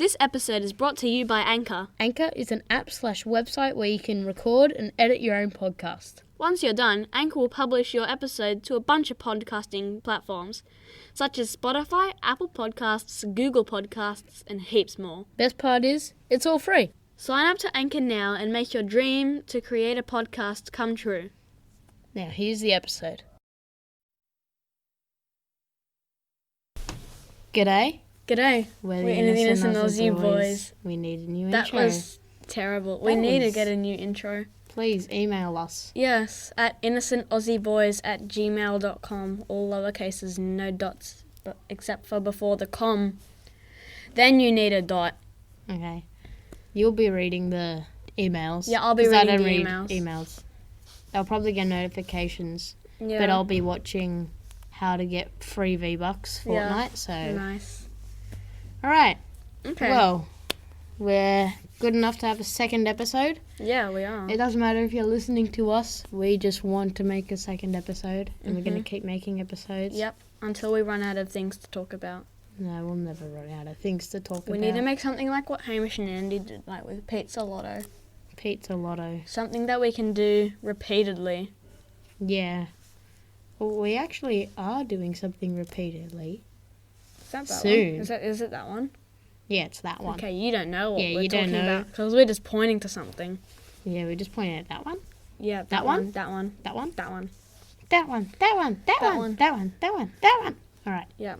This episode is brought to you by Anchor. Anchor is an app/website where you can record and edit your own podcast. Once you're done, Anchor will publish your episode to a bunch of podcasting platforms, such as Spotify, Apple Podcasts, Google Podcasts, and heaps more. Best part is, it's all free. Sign up to Anchor now and make your dream to create a podcast come true. Now, here's the episode. G'day. G'day. We're the Innocent Aussie boys. We need a new That intro. was terrible. We need to get a new intro. Please email us. Yes, at innocentaussieboys@gmail.com. All lowercases, no dots, but except for before the com. Then you need a dot. Okay. You'll be reading the emails. Yeah, I'll be 'cause reading I don't the read emails. I'll probably get notifications, Yeah. but I'll be watching how to get free V-Bucks Fortnite. So Nice. all right. Okay. Well, we're good enough to have a second episode. Yeah, we are. It doesn't matter if you're listening to us. We just want to make a second episode, and we're going to keep making episodes. Yep. Until we run out of things to talk about. No, we'll never run out of things to talk about. We need to make something like what Hamish and Andy did, like with Pizza Lotto. Pizza Lotto. Something that we can do repeatedly. Yeah. Well, we actually are doing something repeatedly. Is that Soon. one? Is it that one? Yeah, it's that one. Okay, you don't know what Yeah, we're you don't talking know. about because we're just pointing to something. Yeah, we're just pointing at that one. Yeah, That one? That one. That one? That one. That one. That one. That That one. one. That one. That one. That one. All right. Yeah.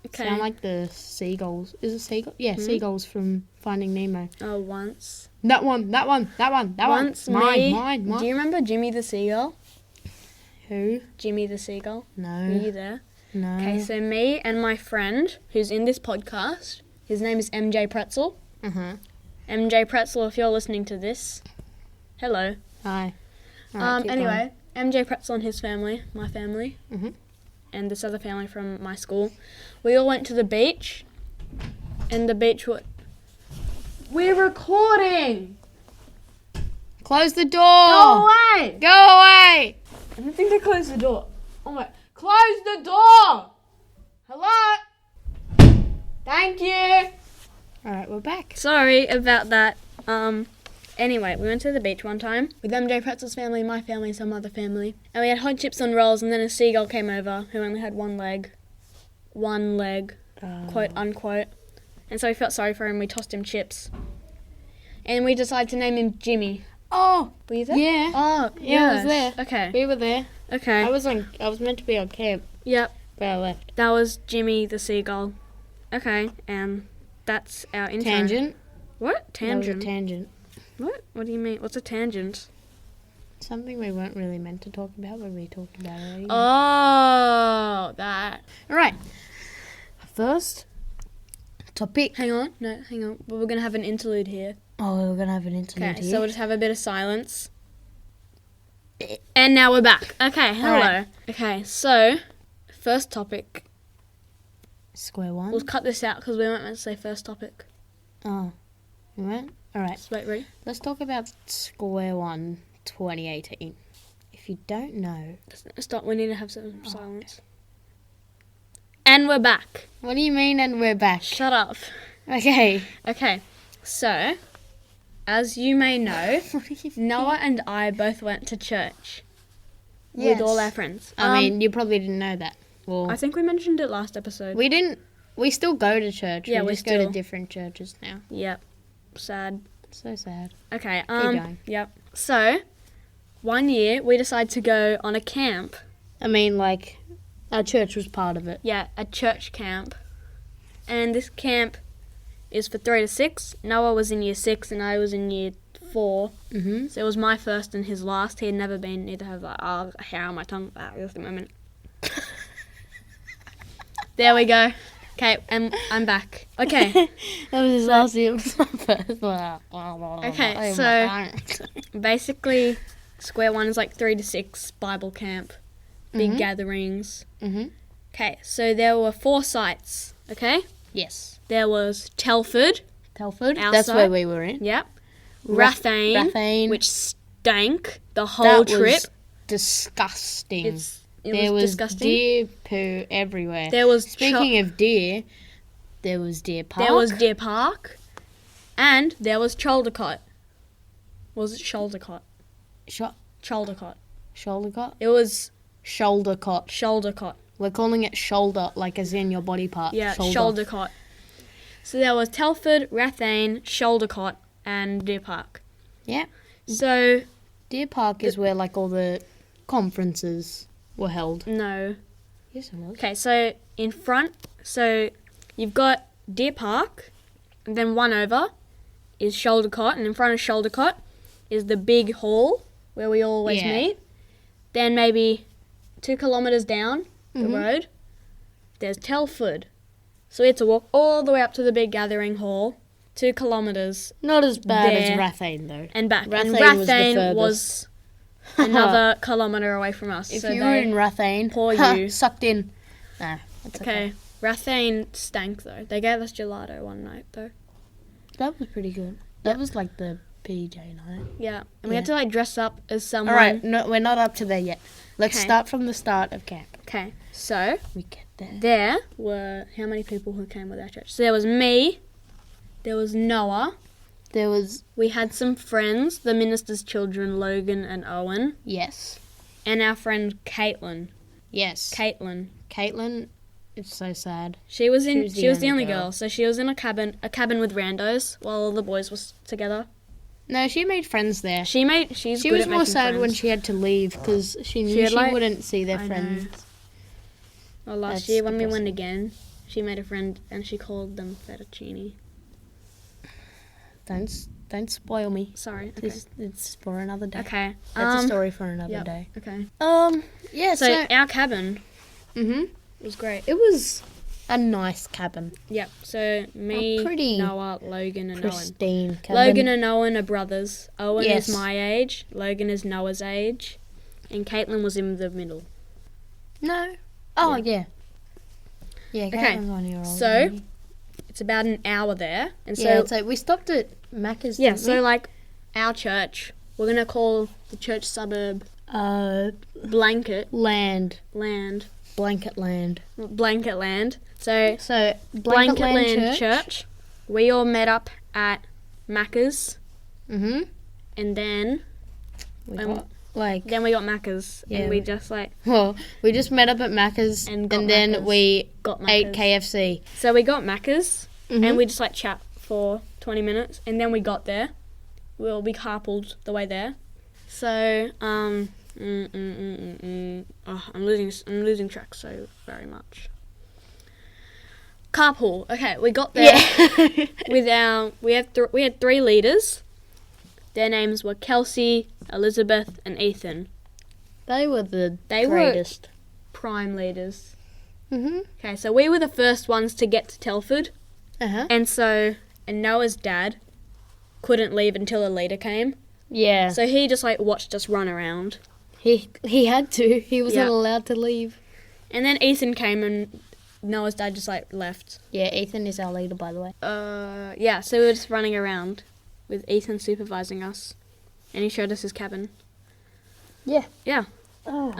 Okay. Sound like the seagulls. Is it seagull? Yeah, seagulls from Finding Nemo. Oh, once. That one. That one. That one. That Once one. me. Mine. Do you remember Jimmy the Seagull? Who? Jimmy the Seagull. Were No. you there? No. Okay, so me and my friend, who's in this podcast, his name is MJ Pretzel. Uh-huh. MJ Pretzel, if you're listening to this, hello. Hi. All right, keep Anyway, MJ Pretzel and his family, my family, Mhm. and this other family from my school, we all went to the beach, and the beach was... We're recording! going. Close the door. Go away! Go away. I don't think they closed the door. Oh my... Close the door! Hello? Thank you! All right, we're back. Sorry about that. Anyway, we went to the beach one time with MJ Pretzel's family, my family, and some other family. And we had hot chips on rolls, and then a seagull came over who only had one leg. One leg, quote unquote. And so we felt sorry for him, we tossed him chips. And we decided to name him Jimmy. Oh, Were you there? yeah. Oh, Yeah, I was there. Okay. We were there. Okay. I was meant to be on camp, Yep. but I left. That was Jimmy the Seagull. Okay, and that's our intro. Tangent. What? That was a Tangent? tangent. What? What do you mean? What's a tangent? Something we weren't really meant to talk about, but we talked about it already. Oh, that. All right. First topic. Hang on. No, hang on. We're going to have an interlude here. Oh, we're gonna have an interlude Okay, here. so we'll just have a bit of silence. And now we're back. Okay, hello. Alright. Okay, so, first topic. Square one. We'll cut this out because we weren't meant to say first topic. Oh, you went. All right. Just wait, ready? Let's talk about Square One 2018. If you don't know, Stop, we need to have some silence. And we're back. what do you mean? And we're back. Shut up. Okay. Okay, so, as you may know, What do you Noah and I both went to church Yes. with all our friends. I mean, you probably didn't know that. Well, I think we mentioned it last episode. we didn't. We still go to church. Yeah, we we just go to still- different churches now. Yep. Sad. So sad. Okay. going. Yep. So, one year we decided to go on a camp. I mean, like, our church was part of it. Yeah, a church camp. And this camp is for 3 to 6. Noah was in year 6 and I was in year 4. Mm-hmm. So it was my first and his last. He had never been. Neither have I. Hair on my tongue. Just a moment. There we go. Okay, I'm back. Okay. That was his last year. It was my first. Okay, Oh, so- my God. Basically, Square One is like 3 to 6 Bible camp. Big gatherings. Mhm. Okay, so there were 4 sites. Okay? Yes. There was Telford. Telford. Outside. That's where we were in. Yep. Rathane, Rathane. which stank the whole That trip. was disgusting. It there was was disgusting. deer poo everywhere. There was Speaking of deer, there was Deer Park. There was Deer Park. And there was Chaldecott. Was it Chaldecott? Sh- Chaldecott. shoulder cot? It was Shoulder cot. Chaldecott. We're calling it shoulder, like as in your body part. Yeah, shoulder. Chaldecott. So there was Telford, Rathane, Chaldecott, and Deer Park. Yeah. So, Deer Park is where like all the conferences were held. no. Yes, it was. Okay, so in front, so you've got Deer Park, and then one over is Chaldecott, and in front of Chaldecott is the big hall where we always Yeah. meet. Then maybe 2 kilometres down the road, there's Telford. So we had to walk all the way up to the big gathering hall, 2 kilometres, Not as bad There. as Rathane though. and back. And Rathane was the Rathane was another kilometre away from us. If so you were in Rathane, poor you. sucked in. Nah, that's Okay, Rathane stank though. They gave us gelato one night though. That was pretty good. That was like the PJ night. Yeah, and we Yeah. had to like dress up as someone. All right, no, we're not up to there yet. Let's Okay. start from the start of camp. Okay, so We get there. there were how many people who came with our church? So there was me, there was Noah, There was we had some friends, the minister's children, Logan and Owen, yes, and our friend Caitlin. yes. Caitlin, it's so sad. She was She in. was She the was the only only girl. girl. So she was in a cabin with randos while all the boys was together. No, she made friends there. She's She good was at more making sad when friends. she had to leave because she knew She she, had, like- wouldn't see their I friends. Well, last That's year when we depressing. went again, she made a friend and she called them fettuccine. Don't spoil me. Sorry. Okay. It's for another day. Okay. That's a story for another yep. day. Okay. Yeah. So our cabin Mhm. was great. It was a nice cabin, Yep. So me, pretty Noah, Logan, and Owen. pristine cabin. Logan and Owen are brothers. Owen Yes. is my age. Logan is Noah's age, and Caitlin was in the middle. No. Oh yeah. Yeah. Okay, Caitlin's 1 year old. so It's about an hour there, and so yeah, so we stopped at Macca's. yeah. didn't So like our church, we're gonna call the church suburb Blanket land, Land. blanket land. Blanket Land. So So Blanket Land Land Church. We all met up at Macca's, Mhm. and then We Um, got like we got Macca's, Yeah. and we just like well, we just met up at Macca's And and, got then Macca's. we got ate Macca's. KFC. So we got Macca's, Mhm. and we just like chat for 20 minutes, and then we got there. We carpooled the way there. So oh, I'm losing track so very much. Carpool. Okay, we got there Yeah. with we had 3 leaders. Their names were Kelsey, Elizabeth, and Ethan. They were the They were- greatest. Prime leaders. Mhm. Okay, so we were the first ones to get to Telford. Uh-huh. And Noah's dad couldn't leave until a leader came. Yeah. So he just like watched us run around. He had to. He wasn't Yeah. allowed to leave. And then Ethan came and Noah's dad just like left. Yeah, Ethan is our leader, by the way. Yeah, so we were just running around with Ethan supervising us. And he showed us his cabin. Yeah. Yeah. Oh,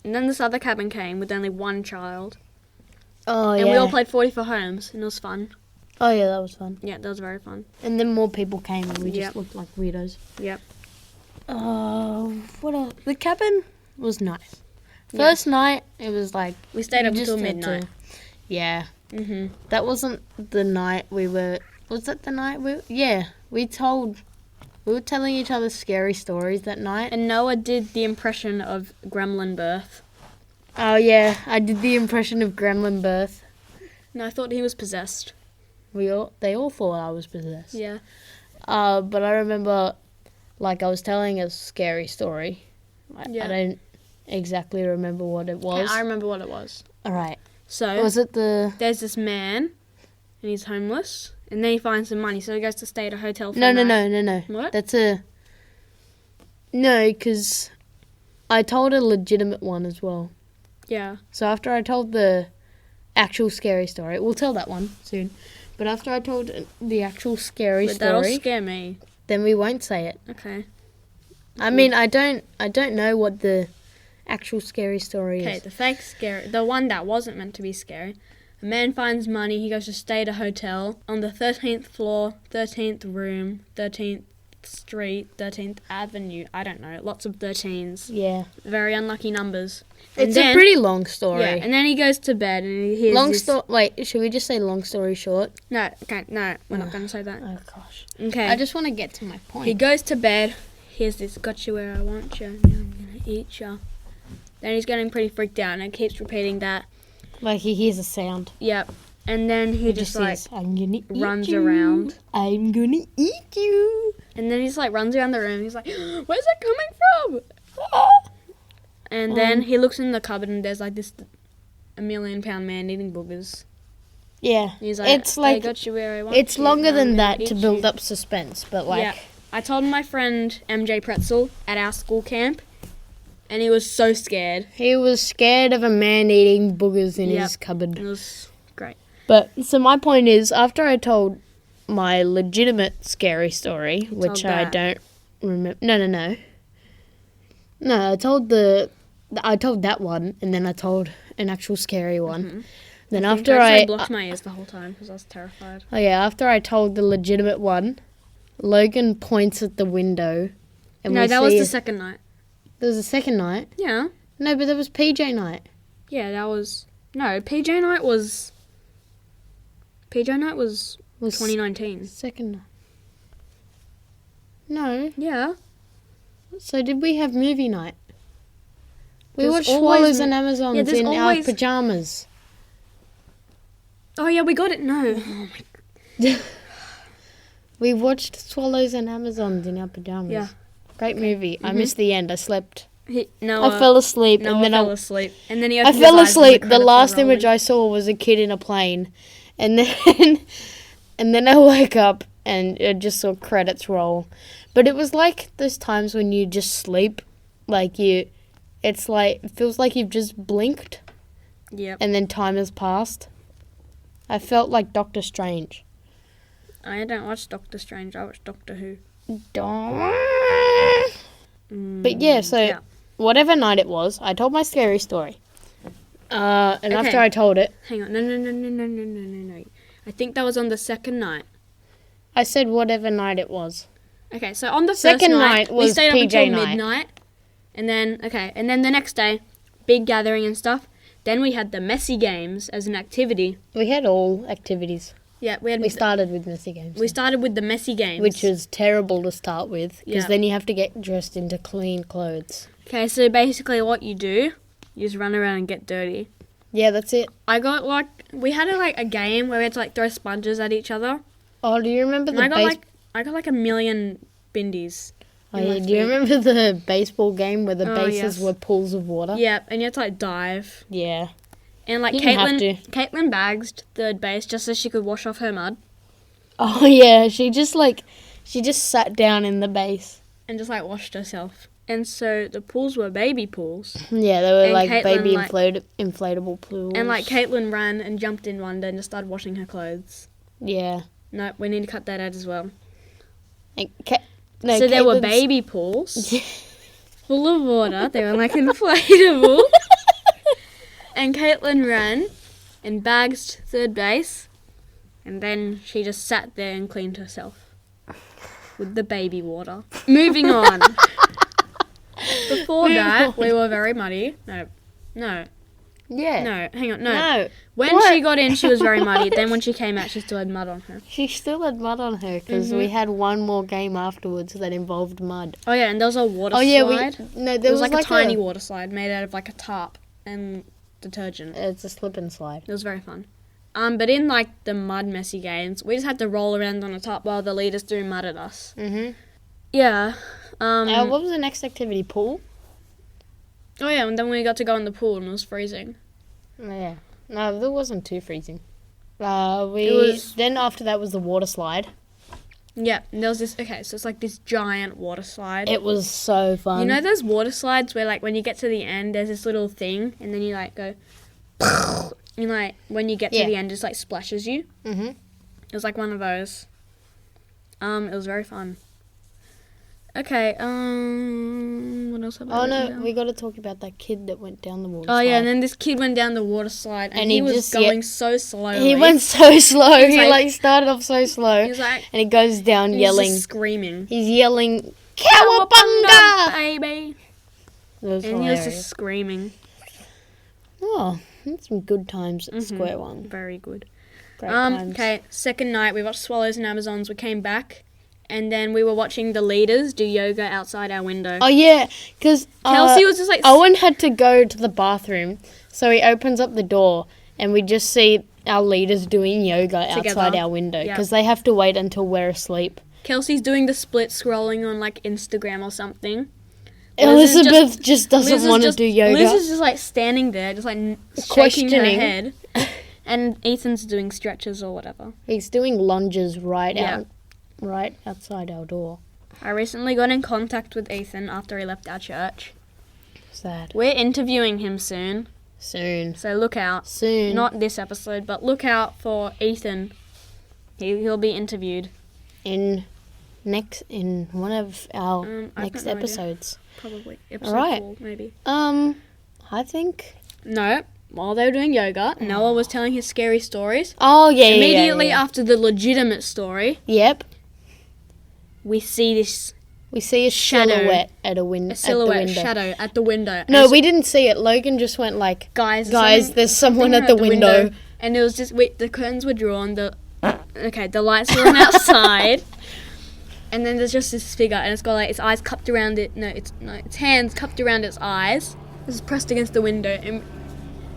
And then this other cabin came with only one child. yeah. And we all played 44 homes and it was fun. Oh, yeah, that was fun. Yeah, that was very fun. And then more people came and we Yep. just looked like weirdos. Yep. What else? The cabin was nice. First night, it was like... We stayed you up just until had to- midnight. Yeah. Mhm. That wasn't the night we were... Was that the night we... Yeah. We were telling each other scary stories that night. And Noah did the impression of Gremlin Birth. Oh, yeah. I did the impression of Gremlin Birth. No, I thought he was possessed. They all thought I was possessed. Yeah. But I remember, like, I was telling a scary story. Yeah. I don't exactly remember what it was. Okay, I remember what it was. All right. So Was it the... there's this man, and he's homeless, and then he finds some money, so he goes to stay at a hotel for No. a night. What? That's a... No, because I told a legitimate one as well. Yeah. So after I told the actual scary story, we'll tell that one soon. But after I told the actual scary But that'll story, scare me. then we won't say it. Okay. I mean, I don't know what the actual scary story Okay, is. the fake scary, the one that wasn't meant to be scary. A man finds money. He goes to stay at a hotel on the 13th floor, 13th room, 13th street, 13th avenue. I don't know. Lots of 13s. Yeah. Very unlucky numbers. It's a pretty long story. Yeah, and then he goes to bed and he hears Wait, should we just say long story short? No, okay, no, we're not going to say that. Oh, gosh. Okay. I just want to get to my point. He goes to bed. Here's this, got you where I want you. Now I'm going to eat you. Then he's getting pretty freaked out and it keeps repeating that. Like he hears a sound. Yep. And then he just like says, I'm gonna eat runs you. around. I'm gonna eat you. And then he's like runs around the room. He's like, where's it coming from? And then he looks in the cupboard and there's like this a £1,000,000 man eating boogers. Yeah. And he's like, it's like I got you where I want it's you. longer Now than I'm gonna that eat to build you. up suspense, but like Yeah. I told my friend MJ Pretzel at our school camp and he was so scared. he was scared of a man eating boogers in Yep. his cupboard. It was great. But so my point is, after I told my legitimate scary story, which told I that. don't remember. No, I told that one, and then I told an actual scary one. Mm-hmm. Then I after just blocked my ears the whole time because I was terrified. after I told the legitimate one, Logan points at the window, and No, we that was see the second night. there was a second night. Yeah. No, but there was PJ night. Yeah, that was... No, PJ night was 2019. Second night. No. Yeah. So did we have movie night? We There's watched always Swallows mo- and Amazons Yeah, there's in our always- pajamas. Oh, yeah, we got it. No. Oh, my... We watched Swallows and Amazons in our pajamas. Yeah. Great movie. I missed the end. I slept. Noah I fell asleep Noah and then fell asleep. And then he I opened fell his eyes and asleep. The credits last were image rolling. I saw was a kid in a plane, and then and then I woke up and I just saw credits roll. But it was like those times when you just sleep, like it feels like you've just blinked Yep. and then time has passed. I felt like Doctor Strange. I don't watch Doctor Strange. I watch Doctor Who. But yeah, so whatever night it was, I told my scary story. And Okay. after I told it, Hang on. No. I think that was on the second night. I said whatever night it was. Okay, so on the Second first night we was stayed up PJ until night. midnight. And then the next day, big gathering and stuff. Then we had the messy games as an activity. We had all activities. Yeah, We started with messy games. we started with the messy games. Which was terrible to start with, because Yeah. then you have to get dressed into clean clothes. Okay, so basically what you do, you just run around and get dirty. Yeah, that's it. We had a game where we had to throw sponges at each other. Oh, do you remember And the I got 1,000,000 bindies. Oh, in my yeah. Do you feet. remember the baseball game where the Oh, bases yes. were pools of water? Yeah, and you had to dive. Yeah. And You didn't have Caitlin bagged third base just so she could wash off her mud Oh, yeah. She just sat down in the base. and just washed herself. And so the pools were baby pools. Yeah, they were And Caitlin, baby inflatable pools. And Caitlin ran and jumped in one day and just started washing her clothes. Yeah. No, we need to cut that out as well. And So there were Caitlin's- baby pools full of water. They were inflatable. And Caitlin ran and bagged third base. And then she just sat there and cleaned herself with the baby water. Moving on. Before that, we were very muddy. No, Yeah. hang on, no. No. When What? she got in, she was very muddy. Then when she came out, she still had mud on her. She still had mud on her because we had one more game afterwards that involved mud. Oh yeah, and there was a water Oh yeah, slide. there There was was a tiny water slide made out of a tarp and detergent. It's a slip and slide. It was very fun. But in the mud messy games, we just had to roll around on a top while the leaders threw mud at us. Mhm. Yeah. What was the next activity? Pool. Oh yeah, and then we got to go in the pool and it was freezing. Yeah. No, that wasn't too freezing. Then after that was the water slide. Yeah, and there was this. Okay, so it's this giant water slide. It was so fun. You know those water slides where when you get to the end, there's this little thing, and then you go. And when you get to Yeah. the end, it just splashes you. Mhm. It was one of those. It was very fun. Okay, what else have I Oh written no, down? we got to talk about that kid that went down the water Oh slide. yeah, and then this kid went down the water slide, and he was just going so slowly. He went so slow. He was He like- started off so slow, He was like, and he goes down he was yelling. just screaming, He's yelling, "Cowabunga!" baby! It was And he was hilarious. just screaming. Oh, that's some good times at Mhm. Square One. Very good. Great times. Okay, second night we watched Swallows and Amazons. We came back, and then we were watching the leaders do yoga outside our window. Oh yeah, because Kelsey was just like, Owen had to go to the bathroom, so he opens up the door, and we just see our leaders doing yoga outside Together. our window Yeah. because they have to wait until we're asleep. Kelsey's doing the split scrolling on like Instagram or something. Liz is Elizabeth just doesn't Liz is want to just- do yoga. Liz is just like standing there, just like shaking her Questioning. head. And Ethan's doing stretches or whatever. He's doing lunges Yeah. right outside our door. I recently got in contact with Ethan after he left our church. Sad. We're interviewing him soon, Soon. so look out. Soon. Not this episode, but look out for Ethan. He'll be interviewed. in one of our I've next got no idea. episodes. Probably. Episode Alright. 4, maybe. I think. No, while they were doing yoga, Noah was telling his scary stories. Oh yeah, Immediately yeah. after the legitimate story, Yep. we see this We see a Shadow. silhouette at a window. silhouette shadow at the window. No, And we didn't see it. Logan just went like, guys, there's someone at the window. And it was just the curtains were drawn. The lights were on outside, and then there's just this figure, and it's got like its eyes cupped around it. Its hands cupped around its eyes. This is pressed against the window, and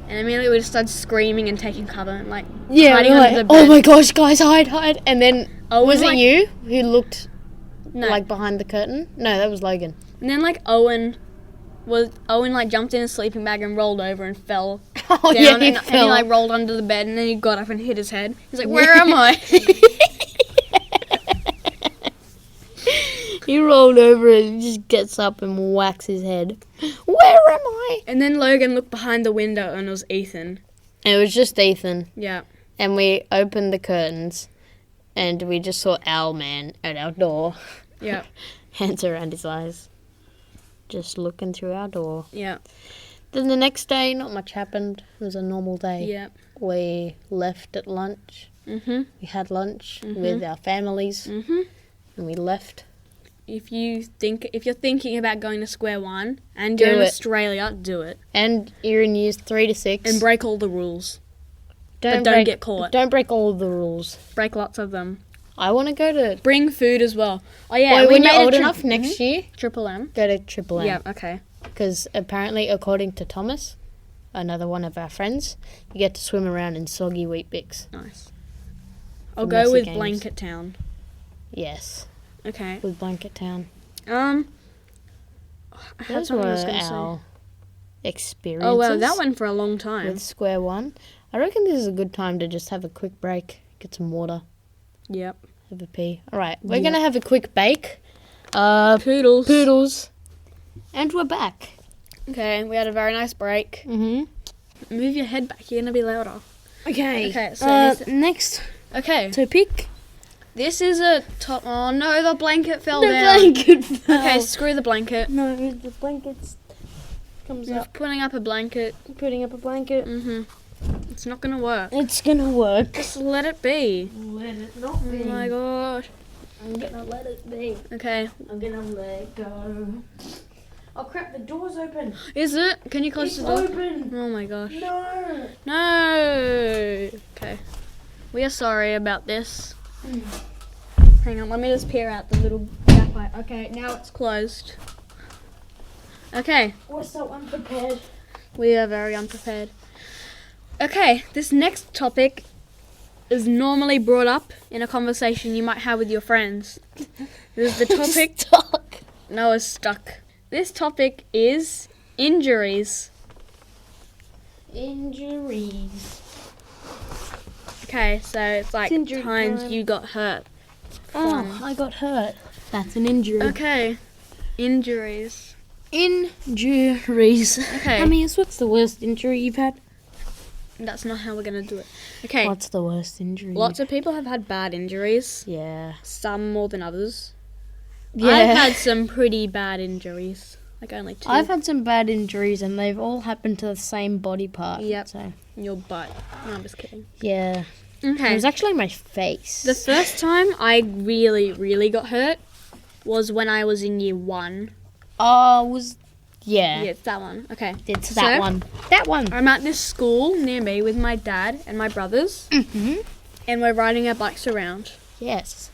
immediately we just started screaming and taking cover and like Yeah, hiding we're under like, the bed. oh my gosh, guys, hide. And then, Owen, was it like- you who looked No. like behind the curtain? No, that was Logan. And then like Owen like jumped in his sleeping bag and rolled over and fell Oh down, yeah, and, he and he fell. like rolled under the bed, and then he got up and hit his head. He's like, "Where am I?" He rolled over and just gets up and whacks his head. Where am I? And then Logan looked behind the window, and it was Ethan. And it was just Ethan. Yeah. And we opened the curtains and we just saw Owlman at our door. Yeah. Hands around his eyes. Just looking through our door. Yeah. Then the next day, not much happened. It was a normal day. Yeah. We left at lunch. Mhm. We had lunch with our families Mhm. and we left. If you're thinking about going to Square One and Do you're in it. Australia, do it And you're in years 3 to 6. and break all the rules. but don't break- get caught. Don't break all of the rules. Break lots of them. I want to go to... Bring food as well. Oh yeah, Boy, we when made you're a old tri- enough next year, Triple M. go to Triple M. Yeah. Okay. Because apparently, according to Thomas, another one of our friends, you get to swim around in soggy wheat bix. Nice. I'll For go messy with games. Blanket Town. Yes, Okay. with Blanket Town. I had Those something I were was going to say. our experiences. Oh well, that went for a long time. with Square One. I reckon this is a good time to just have a quick break, get some water, Yep. have a pee. All right, we're Yeah. gonna have a quick bake. Poodles. And we're back. Okay, we had a very nice break. Mhm. Move your head back. You're gonna be louder. Okay. Okay, so next Okay. topic. This is a top. Oh no, the blanket fell The down. blanket fell. Okay, screw the blanket. No, the blanket comes I'm up. putting up a blanket. Putting up a blanket. It's not gonna work. It's gonna work. Just let it be. Let it not Oh my gosh. I'm gonna let it be. Okay. I'm gonna let it go. Oh crap, the door's open. Is it? Can you close It's the door? open. Oh my gosh. No. No. Okay. We are sorry about this. Hang on, let me just peer out the little gap. Okay, now it's closed. Okay, We're so unprepared. we are very unprepared. Okay, this next topic is normally brought up in a conversation you might have with your friends. This is the topic. Stuck. Noah's stuck. This topic is injuries. Injuries. Okay, so it's like It's injury times time. you got hurt. Oh, Fun. I got hurt. That's an injury. Okay, injuries. Injuries. Okay. Amias, what's the worst injury you've had? That's not how we're gonna do it. Okay, What's the worst injury? lots of people have had bad injuries. Yeah. Some more than others. Yeah. I've had some pretty bad injuries. Like only 2. I've had some bad injuries and they've all happened to the same body part. Yep. So, Your butt. No, I'm just kidding. yeah. It Okay. was actually my face. The first time I really, really got hurt was when I was in year 1. Yeah. Yeah, it's that one. Okay. It's So, that one. That one. I'm at this school near me with my dad and my brothers, Mm-hmm. and we're riding our bikes around. Yes.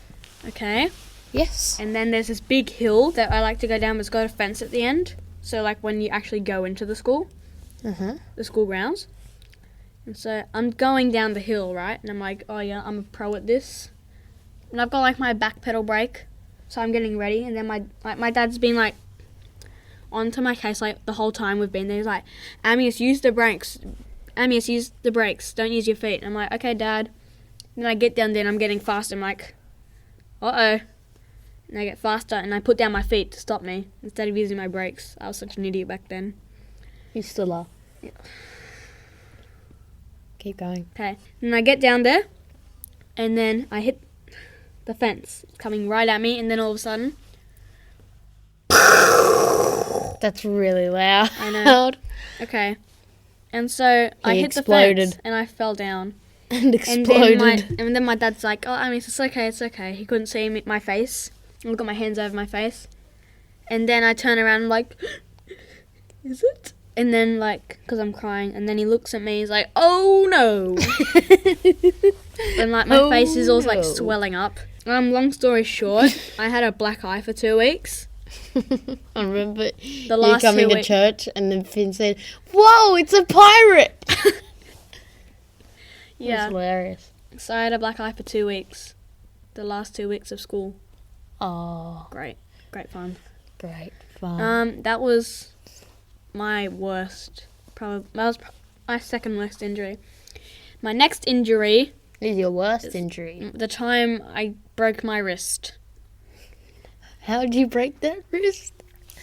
Okay. Yes. And then there's this big hill that I like to go down, but it's got a fence at the end. So, like, when you actually go into the school, Uh-huh. the school grounds. And so I'm going down the hill, right? And I'm like, oh yeah, I'm a pro at this. And I've got like my back pedal brake, so I'm getting ready. And then my dad's been like onto my case like the whole time we've been there. He's like, Amius, use the brakes. Amius, use the brakes. Don't use your feet. And I'm like, okay, Dad. And then I get down there and I'm getting faster. I'm like, uh-oh. And I get faster and I put down my feet to stop me instead of using my brakes. I was such an idiot back then. You still are. Yeah. Keep going. Okay. And I get down there, and then I hit the fence. It's coming right at me, and then all of a sudden, That's really loud. I know. Okay. And so I hit the exploded. fence, and I fell down. And And then, exploded. my dad's like, oh, I mean, it's okay, it's okay. He couldn't see my face. I've got my hands over my face. And then I turn around and like, is it? And then, like, because I'm crying, and then he looks at me, he's like, oh no! And, like, my face is all, like, swelling up. Long story short, I had a black eye for 2 weeks. I remember The you last coming 2 to weeks. church and then Finn said, "Whoa, it's a pirate!" It Yeah. was hilarious. So I had a black eye for 2 weeks. The last 2 weeks of school. Oh, Great. Great fun. great fun. That was my worst. That was my second worst injury. My next injury, Is your worst injury? the time I broke my wrist. How did you break that wrist?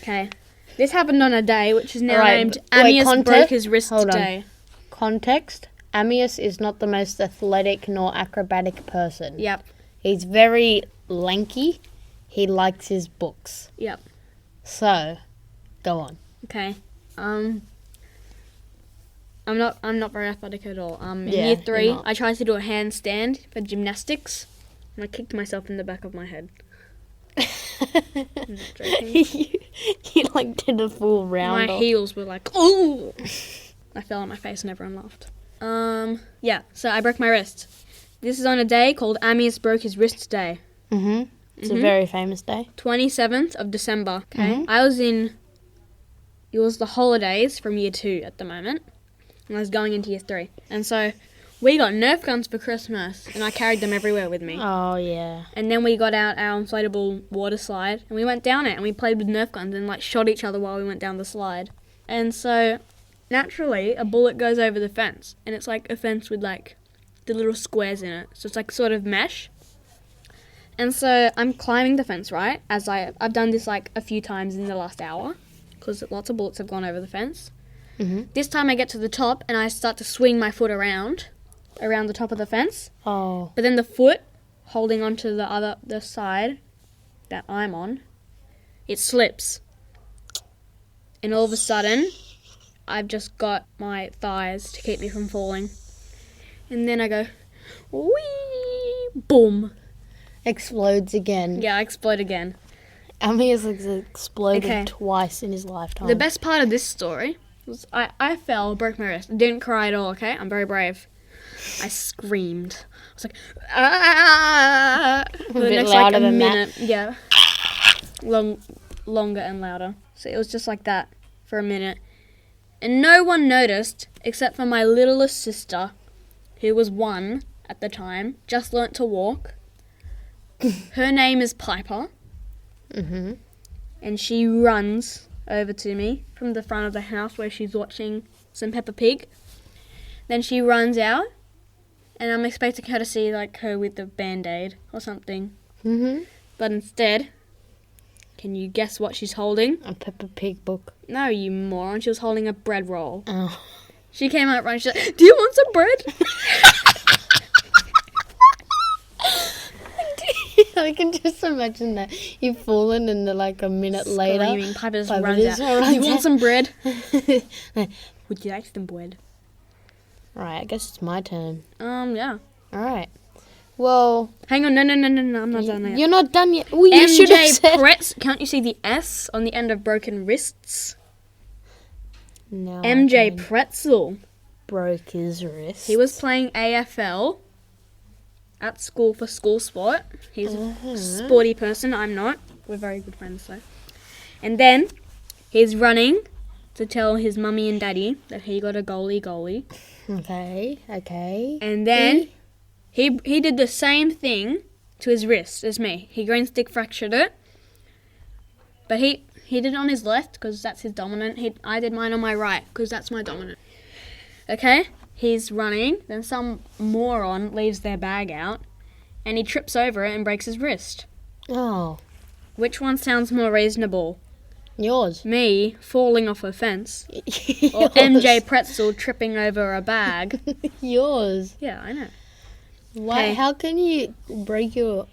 Okay. This happened on a day which is now Alright, named wait, Amius context? broke his wrist Hold on. day. Context: Amius is not the most athletic nor acrobatic person. Yep. He's very lanky. He likes his books. Yep. So, go on. Okay. I'm not very athletic at all. In Yeah, year 3, you're not. I tried to do a handstand for gymnastics, and I kicked myself in the back of my head. I'm not joking. you like did a full round. My heels were like, ooh! I fell on my face and everyone laughed. Yeah, so I broke my wrist. This is on a day called Amius broke his wrist day. Mm-hmm. It's a very famous day. 27th of December. Okay. Mhm. It was the holidays from year 2 at the moment. And I was going into year 3. And so we got Nerf guns for Christmas. And I carried them everywhere with me. Oh, yeah. And then we got out our inflatable water slide. And we went down it. And we played with Nerf guns and like shot each other while we went down the slide. And so naturally a bullet goes over the fence. And it's like a fence with like the little squares in it. So it's like sort of mesh. And so I'm climbing the fence, right? I've done this like a few times in the last hour. Because lots of bullets have gone over the fence. Mm-hmm. This time I get to the top and I start to swing my foot around the top of the fence. Oh. But then the foot holding onto the side that I'm on, it slips. And all of a sudden, I've just got my thighs to keep me from falling. And then I go, whee, boom. Explodes again. Yeah, I explode again. Amius has exploded Okay. twice in his lifetime. The best part of this story was I fell, broke my wrist. Didn't cry at all, okay? I'm very brave. I screamed. I was like, ah! For the bit next louder like a than that. minute. Yeah. Longer and louder. So it was just like that for a minute. And no one noticed except for my littlest sister, who was 1 at the time, just learnt to walk. Her name is Piper. Mm-hmm. And she runs over to me from the front of the house where she's watching some Peppa Pig. Then she runs out, and I'm expecting her to see like her with the Band-Aid or something. Mm-hmm. But instead, can you guess what she's holding? A Peppa Pig book. No, you moron. She was holding a bread roll. Oh. She came out running. She's like, "Do you want some bread?" I can just imagine that you've fallen and then like a minute later. Screaming. Piper just Piper runs just out. runs Do you want out. some bread? Would you like some bread? Alright, I guess it's my turn. Yeah. Alright. Well, Hang on, no, I'm not done yet. you're not done yet. Well, you should have MJ said. Pretz, can't you see the S on the end of broken wrists? No, MJ Pretzel. broke his wrist. He was playing AFL at school for school sport. He's a sporty person, I'm not. We're very good friends though. And then he's running to tell his mummy and daddy that he got a goalie. Okay. And then he did the same thing to his wrist as me. He green stick fractured it. But he did it on his left because that's his dominant. I did mine on my right because that's my dominant. Okay? He's running. Then some moron leaves their bag out. And he trips over it and breaks his wrist. Oh, Which one sounds more reasonable? yours. Me falling off a fence? Or MJ Pretzel tripping over a bag? Yours. Yeah, I know. Why? Okay. How can you break your?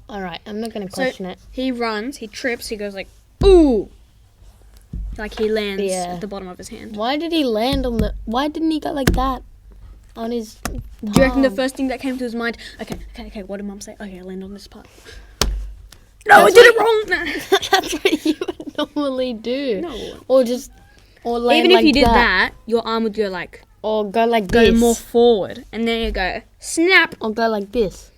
All right, I'm not gonna question it. He runs, he trips, he goes like, ooh! Like he lands Yeah. at the bottom of his hand. Why did he land on the? Why didn't he go like that? On his. Do you reckon the palm? first thing that came to his mind, okay, what did Mum say? Okay, I land on this part. No, I That's did it wrong! That's what you would normally do. No. Or land Even if like you did that, your arm would go like, or go like go this, more forward. And then you go, snap! or go like this.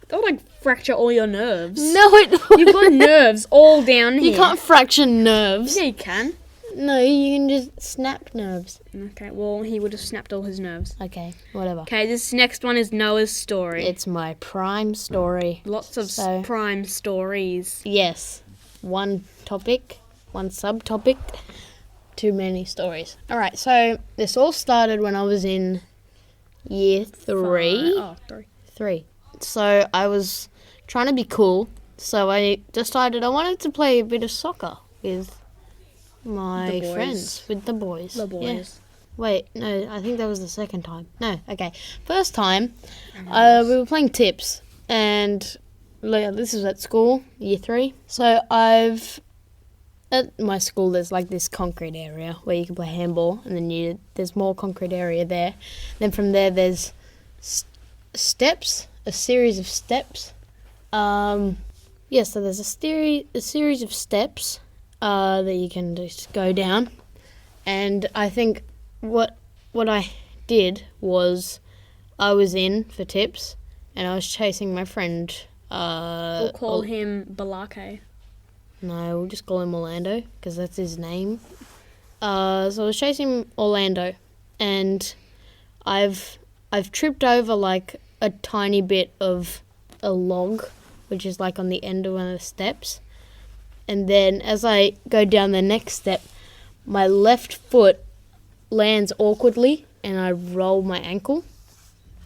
That would like fracture all your nerves. No, it. You've got nerves all down here. You can't fracture nerves. Yeah, you can. No, you can just snap nerves. Okay, well, he would have snapped all his nerves. Okay, whatever. Okay, this next one is Noah's story. It's my prime story. Lots of So- prime stories. Yes. One topic, one subtopic, too many stories. Alright, so this all started when I was in year 3. Oh, 3. 3. So I was trying to be cool, so I decided I wanted to play a bit of soccer with my The boys. friends, with the boys. The boys. Yeah. Wait, no, I think that was the second time. No, okay. First time, we were playing tips, and this was at school, year 3. So at my school, there's like this concrete area where you can play handball, and then there's more concrete area there. Then from there, there's steps, a series of steps. So there's a series of steps that you can just go down, and I think what I did was I was in for tips, and I was chasing my friend. We'll call him Balake. No, we'll just call him Orlando because that's his name. So I was chasing Orlando, and I've tripped over like a tiny bit of a log, which is like on the end of one of the steps. And then as I go down the next step, my left foot lands awkwardly and I roll my ankle.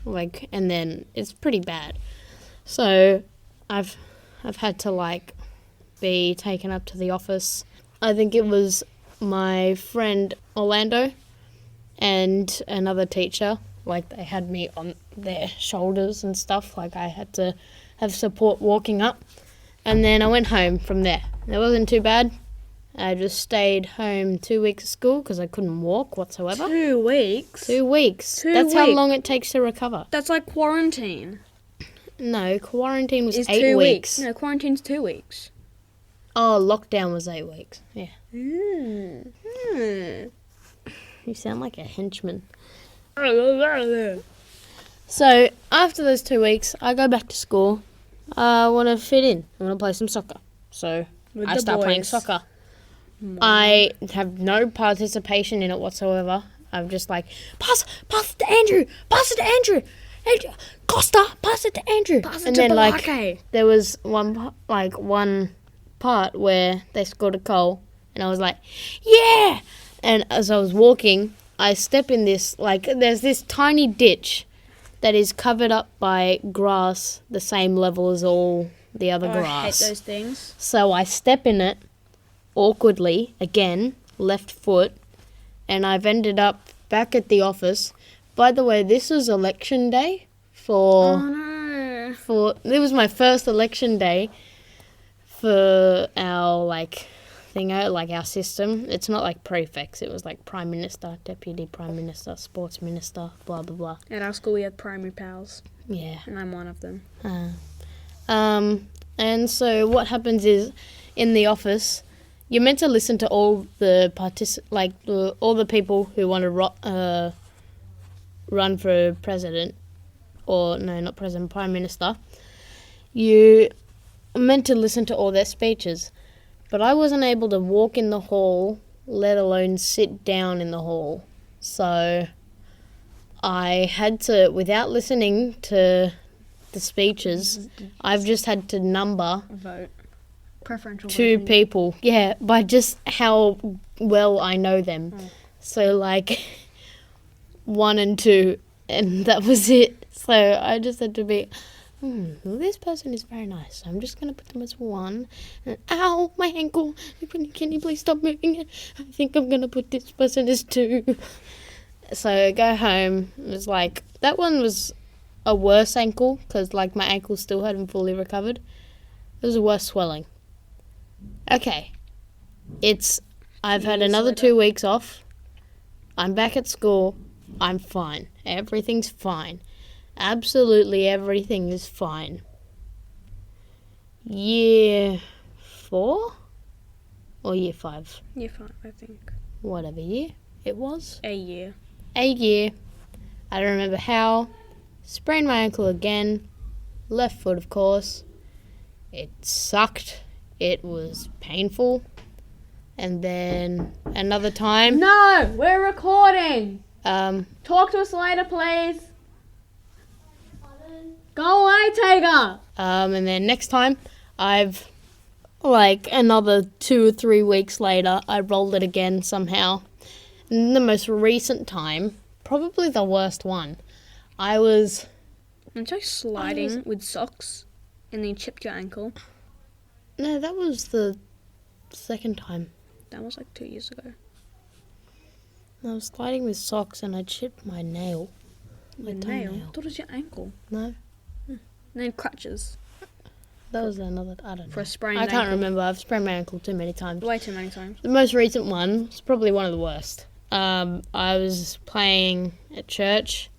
And then it's pretty bad. So I've had to be taken up to the office. I think it was my friend Orlando and another teacher. They had me on their shoulders and stuff. I had to have support walking up. And then I went home from there. It wasn't too bad. I just stayed home 2 weeks of school because I couldn't walk whatsoever. 2 weeks? 2 weeks. 2 That's how weeks. long it takes to recover. That's like quarantine. No, quarantine was It's 8 2 weeks. No, quarantine's 2 weeks. Oh, lockdown was 8 weeks. Yeah. Hmm. You sound like a henchman. So, after those 2 weeks, I go back to school. I want to fit in. I want to play some soccer. So, With I the start playing boys. soccer. I have no participation in it whatsoever. I'm just like, pass it to Andrew. Andrew, Costa, pass it to Andrew. Pass it and to then Balake. there was one part where they scored a goal, and I was like, yeah. And as I was walking, I step in this there's this tiny ditch that is covered up by grass, the same level as all the other grass. I hate those things. So I step in it awkwardly, again, left foot, and I've ended up back at the office. By the way, this was election day Oh no. it was my first election day for our like thingo, like our system. It's not like prefects. It was like Prime Minister, Deputy Prime Minister, Sports Minister, blah blah blah. At our school, we had primary pals, Yeah. and I'm one of them. And so what happens is, in the office, you're meant to listen to all the all the people who want to run for president, or no, not president, prime minister. You are meant to listen to all their speeches, but I wasn't able to walk in the hall, let alone sit down in the hall. So I had to, without listening to the speeches, I've just had to number Vote. Preferential two voting. people. Yeah, by just how well I know them. So like 1 and 2, and that was it. So I just had to be, well, this person is very nice. I'm just going to put them as 1. And, ow, my ankle. Can you please stop moving it? I think I'm going to put this person as 2. So I go home. It was like, that one was a worse ankle because like my ankle still hadn't fully recovered. It was a worse swelling. Okay. I've had another 2 weeks off. I'm back at school. I'm fine. Everything's fine. Absolutely everything is fine. Year 4 or year 5? Year 5, I think. Whatever year it was. A year. A year. I don't remember how. Sprained my ankle again. Left foot, of course. It sucked. It was painful. And then another time. No, we're recording. Um, Talk to us later, please. Go away, Tiger. and then next time, I've, like, another 2 or 3 weeks later, I rolled it again somehow. And the most recent time, probably the worst one, I was... And try sliding with socks and then you chipped your ankle. No, that was the second time. That was like 2 years ago. I was sliding with socks and I chipped my nail. Your nail? toenail. I thought it was your ankle. No, And then crutches that was another, I don't know. for a sprained I can't ankle. remember. I've sprained my ankle too many times. Way too many times. The most recent one was probably one of the worst. I was playing at church.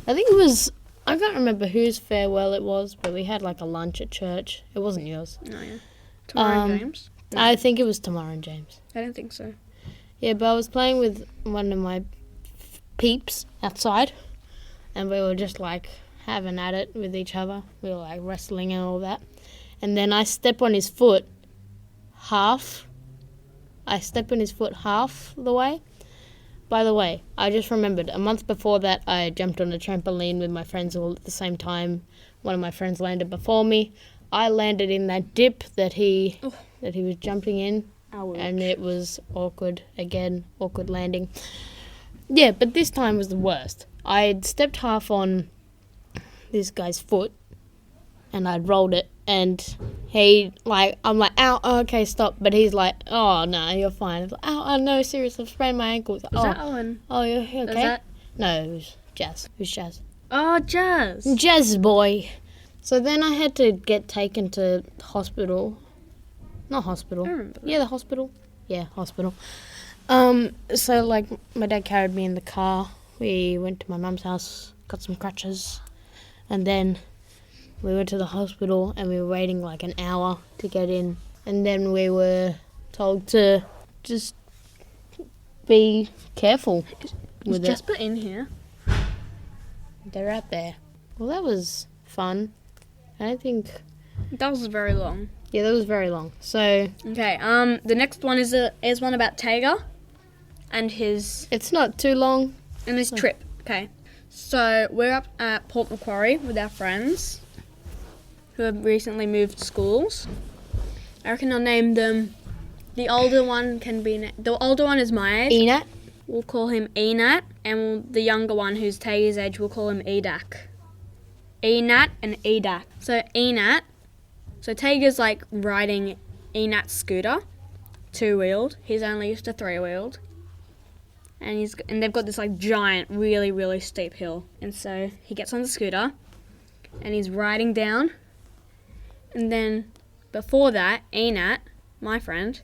I think it was, I can't remember whose farewell it was, but we had like a lunch at church. It wasn't yours. No, yeah. Tamara and James? No. I think it was Tamara and James. I don't think so. Yeah, but I was playing with one of my peeps outside, and we were just like having at it with each other. We were like wrestling and all that. And then I step on his foot half. I step on his foot half the way. By the way, I just remembered, a month before that, I jumped on a trampoline with my friends all at the same time. One of my friends landed before me. I landed in that dip that he was jumping in, and it was awkward again, awkward landing. Yeah, but this time was the worst. I had stepped half on this guy's foot, and I'd rolled it, and he, like, I'm like, ow, oh, okay, stop. But he's like, oh, no, you're fine. I was like, oh, no, seriously, I've sprained my ankle. Like, Was that Owen? oh, you're okay? Was that... No, it was Jazz. It was Jazz. Oh, Jazz. Jazz boy. So then I had to get taken to hospital. Not hospital. I remember that. Yeah, the hospital. Yeah, hospital. So, like, my dad carried me in the car. We went to my mum's house, got some crutches, and then we went to the hospital and we were waiting like an hour to get in. And then we were told to just be careful Is with it. Jasper in here? They're out there. Well, that was fun. I don't think... That was very long. Yeah, that was very long. So... Okay, the next one is one about Tiger and his It's not too long. trip. Okay. So we're up at Port Macquarie with our friends who have recently moved schools. I reckon I'll name them. The older one the older one is my age. Enat. We'll call him Enat, and the younger one, who's Tiger's age, we'll call him Edak. Enat and Edak. So Enat. So Tiger's like riding Enat's scooter, 2-wheeled. He's only used to 3-wheeled. And they've got this like giant, really, really steep hill. And so he gets on the scooter and he's riding down And then before that, Enat, my friend,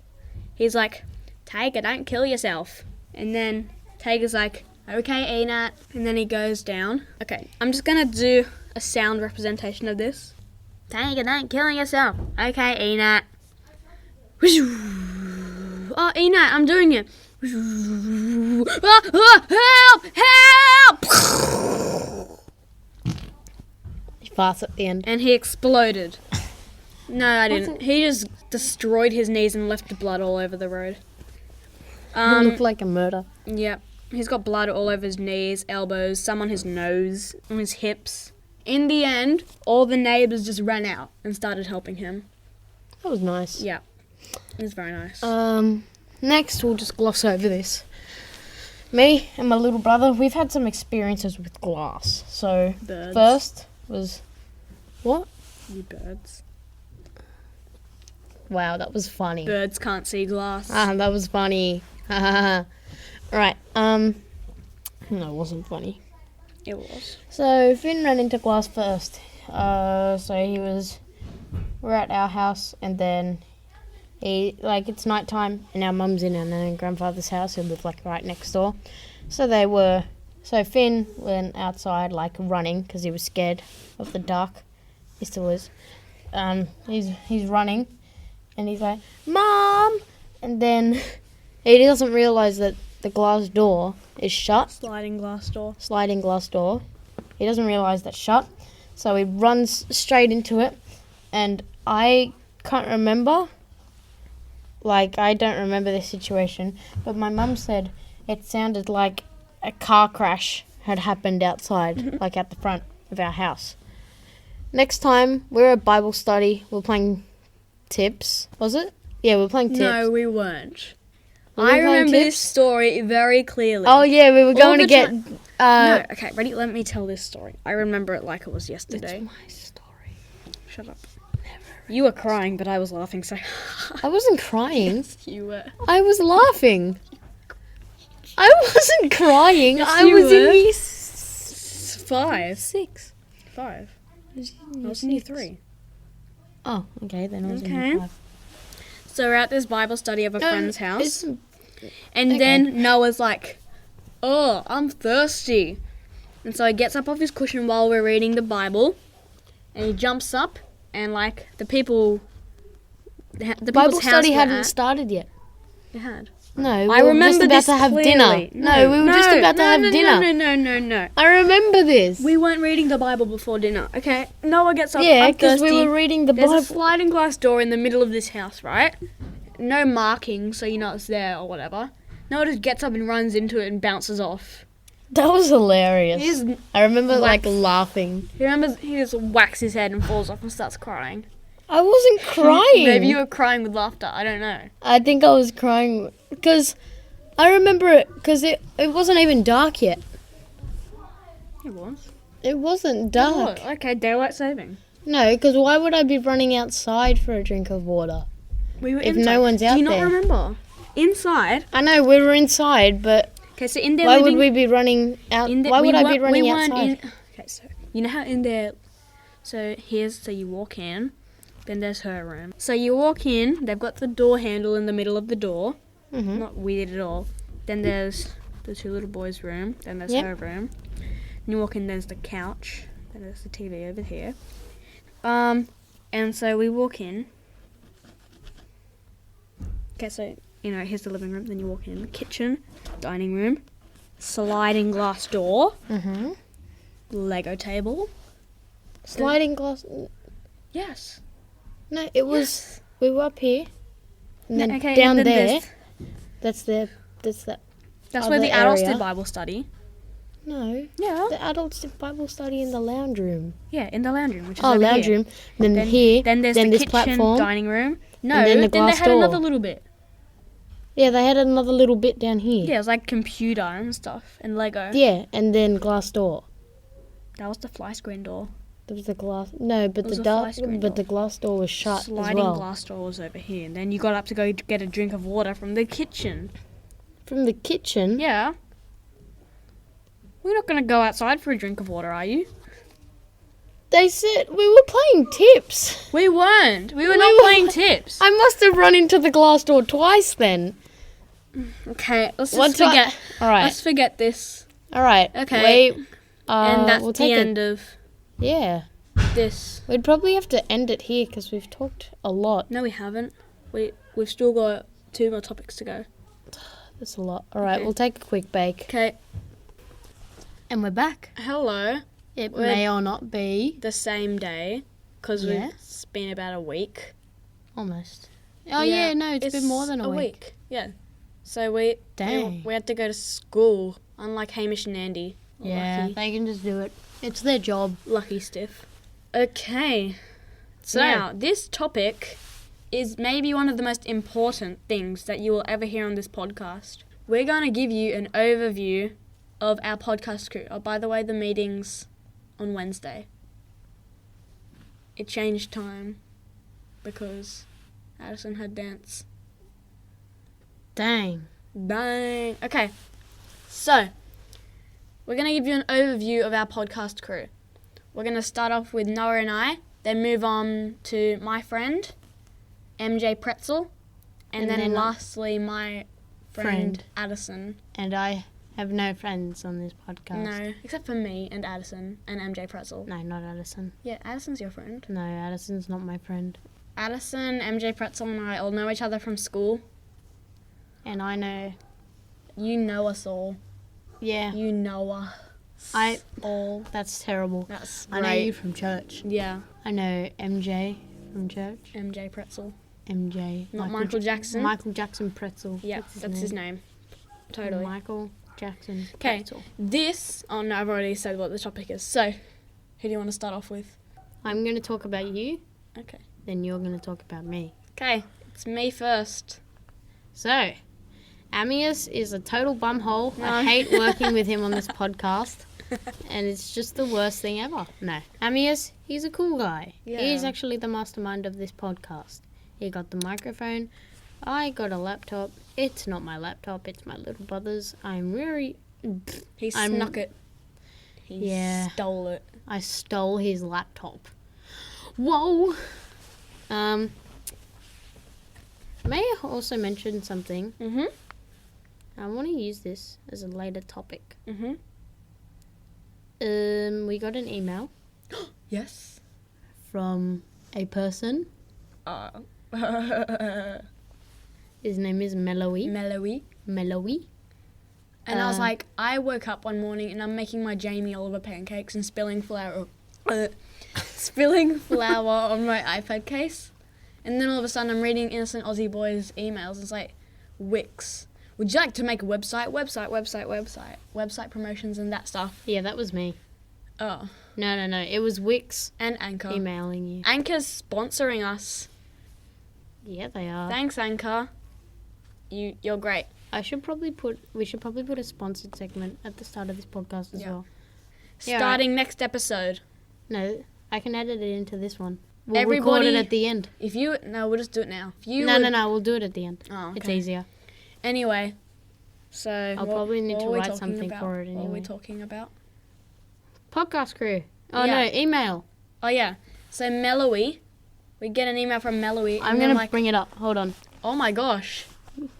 he's like, Tiger, don't kill yourself. And then Tiger's like, okay, Enat. And then he goes down. Okay, I'm just going to do a sound representation of this. Tiger, don't kill yourself. Okay, Enat. Oh, Enat, I'm doing it. Help! Help! He farts at the end. And he exploded. No, I didn't. He just destroyed his knees and left blood all over the road. It looked like a murder. Yep. He's got blood all over his knees, elbows, some on his nose, on his hips. In the end, all the neighbours just ran out and started helping him. That was nice. Yeah. It was very nice. Next, we'll just gloss over this. Me and my little brother, we've had some experiences with glass. So, Birds. first was... What? You birds. Wow, that was funny. Birds can't see glass. That was funny. Right, no, it wasn't funny. It was. So, Finn ran into glass first. We're at our house, and then it's nighttime, and our mum's in our nan and grandfather's house, who live right next door. So Finn went outside running because he was scared of the dark. He still is. He's running, and he's like, Mom! And then he doesn't realise that the glass door is shut. Sliding glass door. He doesn't realise that's shut, so he runs straight into it, and I can't remember. I don't remember this situation, but my mum said it sounded like a car crash had happened outside, at the front of our house. Next time, we're at Bible study. We're playing Tips. Was it? Yeah, we're playing Tips. No, we weren't. Were we I playing remember this Tips? story very clearly. Oh, yeah, we were going to the get... No, okay, ready? Let me tell this story. I remember it like it was yesterday. It's my story. Shut up. You were crying, but I was laughing so I wasn't crying. You were. I was laughing. I wasn't crying. Yes, I you was in were. year 5. 6. 5. I was in year 3. Oh, okay, then I was in Okay. year 5. So we're at this Bible study of a friend's house. it's- And okay. then Noah's like, oh, I'm thirsty. And so he gets up off his cushion while we're reading the Bible. And he jumps up. And the people... The Bible people's study house hadn't started yet. It had. No, I we were remember just about this to have clearly. dinner. No, we were just about to have dinner. No. I remember this. We weren't reading the Bible before dinner, okay? Noah gets up, Yeah, I'm because thirsty. we were reading the There's Bible. a sliding glass door in the middle of this house, right? No marking, so you know it's there or whatever. Noah just gets up and runs into it and bounces off. That was hilarious. He I remember Wax. laughing. he just whacks his head and falls off and starts crying. I wasn't crying. Maybe you were crying with laughter, I don't know. I think I was crying because I remember it because it wasn't even dark yet. It was. It wasn't dark. Oh, okay, daylight saving. No, because why would I be running outside for a drink of water? We were If inside. no one's out Do you not there. remember? Inside. I know we were inside, but Okay, so in there why living... would we be running out? Why would I be running outside? Okay, so you know how in there... So you walk in, then there's her room. So you walk in, they've got the door handle in the middle of the door. Mhm. Not weird at all. Then there's the 2 little boys' room. Then there's Yep. her room. And you walk in, there's the couch. Then there's the TV over here. And so we walk in. Okay, so, here's the living room. Then you walk in the kitchen, dining room, sliding glass door, Mhm. Lego table. Sliding glass. Yes. No, it was. We were up here, and then Okay, down and then there. there's- That's that. That's where the other adults area. did Bible study. No, Yeah. the adults did Bible study in the lounge room. Yeah, in the lounge room, which is Oh, over lounge here. room. Then, Then here. Then there's then the this kitchen, platform. dining room. No, and then the they glass had door. another little bit. Yeah, they had another little bit down here. Yeah, it was like computer and stuff and Lego. Yeah, and then glass door. That was the fly screen door. There was the glass. No, but It was the a fly dark. screen But door. the glass door was shut Sliding as well. glass door was over here. And then you got up to go get a drink of water from the kitchen. From the kitchen. Yeah. We're not going to go outside for a drink of water, are you? They said we were playing tips. We weren't. We were We not were- playing tips. I must have run into the glass door twice then. Okay, let's What just do I- forget. All right. Let's forget this. All right. Okay. Wait. And that's we'll the take end of Yeah. this. We'd probably have to end it here because we've talked a lot. No, we haven't. We've still got 2 more topics to go. That's a lot. All right. Okay. We'll take a quick break. Okay. And we're back. Hello. It We're- may or not be. The same day, because Yeah. it's been about a week. Almost. Oh, yeah. No, it's been more than a week. Yeah. So we Dang. we had to go to school, unlike Hamish and Andy. Yeah. Lucky, They can just do it. It's their job. lucky stiff. Okay. So- Now, this topic is maybe one of the most important things that you will ever hear on this podcast. We're going to give you an overview of our podcast crew. Oh, by the way, the meeting's on Wednesday. It changed time because Addison had dance. Dang. Dang. Okay. So, we're going to give you an overview of our podcast crew. We're going to start off with Noah and I, then move on to my friend, MJ Pretzel, and then then lastly, my friend Addison. And I have no friends on this podcast. No, except for me and Addison and MJ Pretzel. No, not Addison. Yeah, Addison's your friend. No, Addison's not my friend. Addison, MJ Pretzel, and I all know each other from school. And I know. You know us all. Yeah. You know us I- all. That's terrible. That's I know right. you from church. Yeah, I know MJ from church. MJ Pretzel. MJ. Not Michael Jackson. Michael Jackson Pretzel. Yeah, that's his name. Totally. Michael Jackson 'Kay. Pretzel. Oh no, I've already said what the topic is. So, who do you want to start off with? I'm going to talk about you, Okay. then you're going to talk about me. Okay, it's me first. So, Amius is a total bumhole. No. I hate working with him on this podcast. And it's just the worst thing ever. No. Amius, he's a cool guy. Yeah. He's actually the mastermind of this podcast. He got the microphone. I got a laptop. It's not my laptop, it's my little brother's. I'm really... He I'm- snuck it. He Yeah. stole it. I stole his laptop. Whoa! May I also mention something? Mhm. I want to use this as a later topic. Mhm. We got an email Yes. from a person. His name is Mellowy. Mellowy. Mellowy. And I was Uh, like, I woke up one morning and I'm making my Jamie Oliver pancakes and spilling flour on my iPad case. And then all of a sudden I'm reading Innocent Aussie Boys emails. It's like, Wix. Would you like to make a website promotions and that stuff? Yeah, that was me. Oh. No. It was Wix And Anchor. emailing you. Anchor's sponsoring us. Yeah, they are. Thanks, Anchor. You're great. We should probably put a sponsored segment at the start of this podcast as Yeah. well. Yeah, Starting next episode. No, I can edit it into this one. We'll record Everybody- it at the end. No, we'll just do it now. If you No, would- we'll do it at the end. Oh, okay. It's easier. Anyway, so I'll probably need what to were we write talking something about? for it What were we anyway. talking about? Podcast crew. Oh Yeah. no, email. Oh yeah. So Mellowy, we get an email from Mellowy. I'm and then, gonna like, bring it up. Hold on. oh my gosh.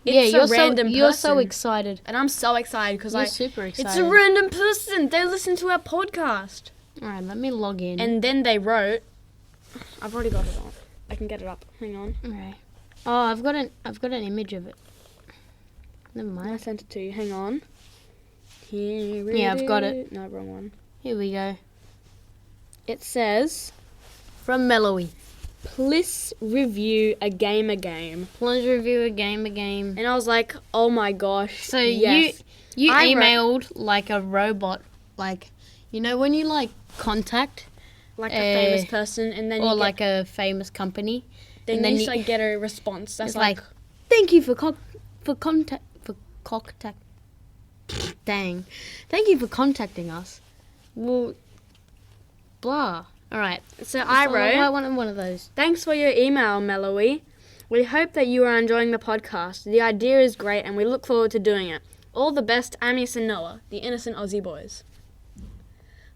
Yeah, It's you're a random you're so person. excited. And I'm so excited because You're super excited. it's a random person. They listen to our podcast. All right, let me log in. And then they wrote. I've already got it on. I can get it up. Hang on. All right. Oh, I've got an image of it. Never I mind. sent it to you. Hang on. Here Yeah, I've got is. No, wrong one. Here we go. It says, From Mellowy. please review a game. Please review a game. And I was like, oh my gosh. So yes. you I emailed like a robot, like you know when you like contact Like a famous person, and then or you like a famous company, then and then you you- just like get a response. That's it's like, like thank you for contact. Dang, thank you for contacting us. Well, blah. All right. so I wrote, I wanted one of those. thanks for your email, Mellowy. We hope that you are enjoying the podcast. The idea is great, and we look forward to doing it. All the best, Amius and Noah, the Innocent Aussie Boys.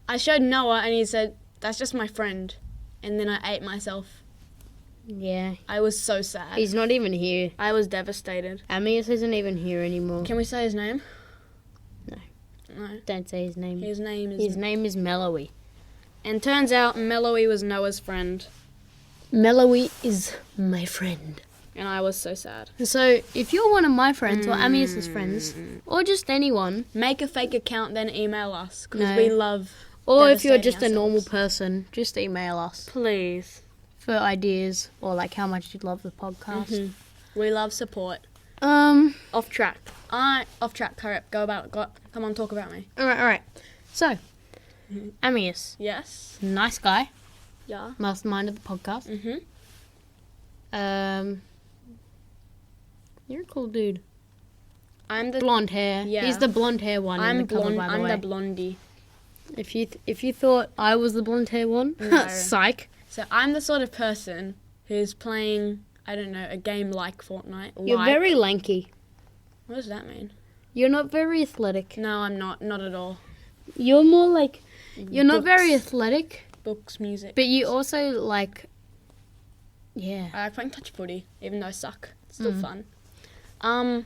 I showed Noah, and he said, That's just my friend. And then I ate myself. Yeah. I was so sad. He's not even here. I was devastated. Amius isn't even here anymore. Can we say his name? No. No. Don't say his name. His name is... His name is Mellowy. And turns out Mellowy was Noah's friend. Mellowy is my friend. And I was so sad. So, if you're one of my friends or Amius's friends, or just anyone, Make a fake account, then email us. Because No. we love... or if you're just devastating a normal ourselves. person, just email us Please. for ideas or like how much you love the podcast. We love support. Off track. Off track. Hurry up. Come on, talk about me. Alright. So, Amius, Yes. nice guy, Yeah. mastermind of the podcast. You're a cool dude. I'm the... Blonde hair. Yeah. He's the blonde hair one in I'm the cover, blonde. by the I'm way. the blondie. If you thought I was the blonde hair one, No. psych. So I'm the sort of person who's playing, I don't know, a game like Fortnite. You're very lanky. What does that mean? You're not very athletic. No, I'm not. Not at all. You're more like, you're not very Books. athletic, Books, music. but you also like, yeah. I like playing touch footy, even though I suck. It's still fun. What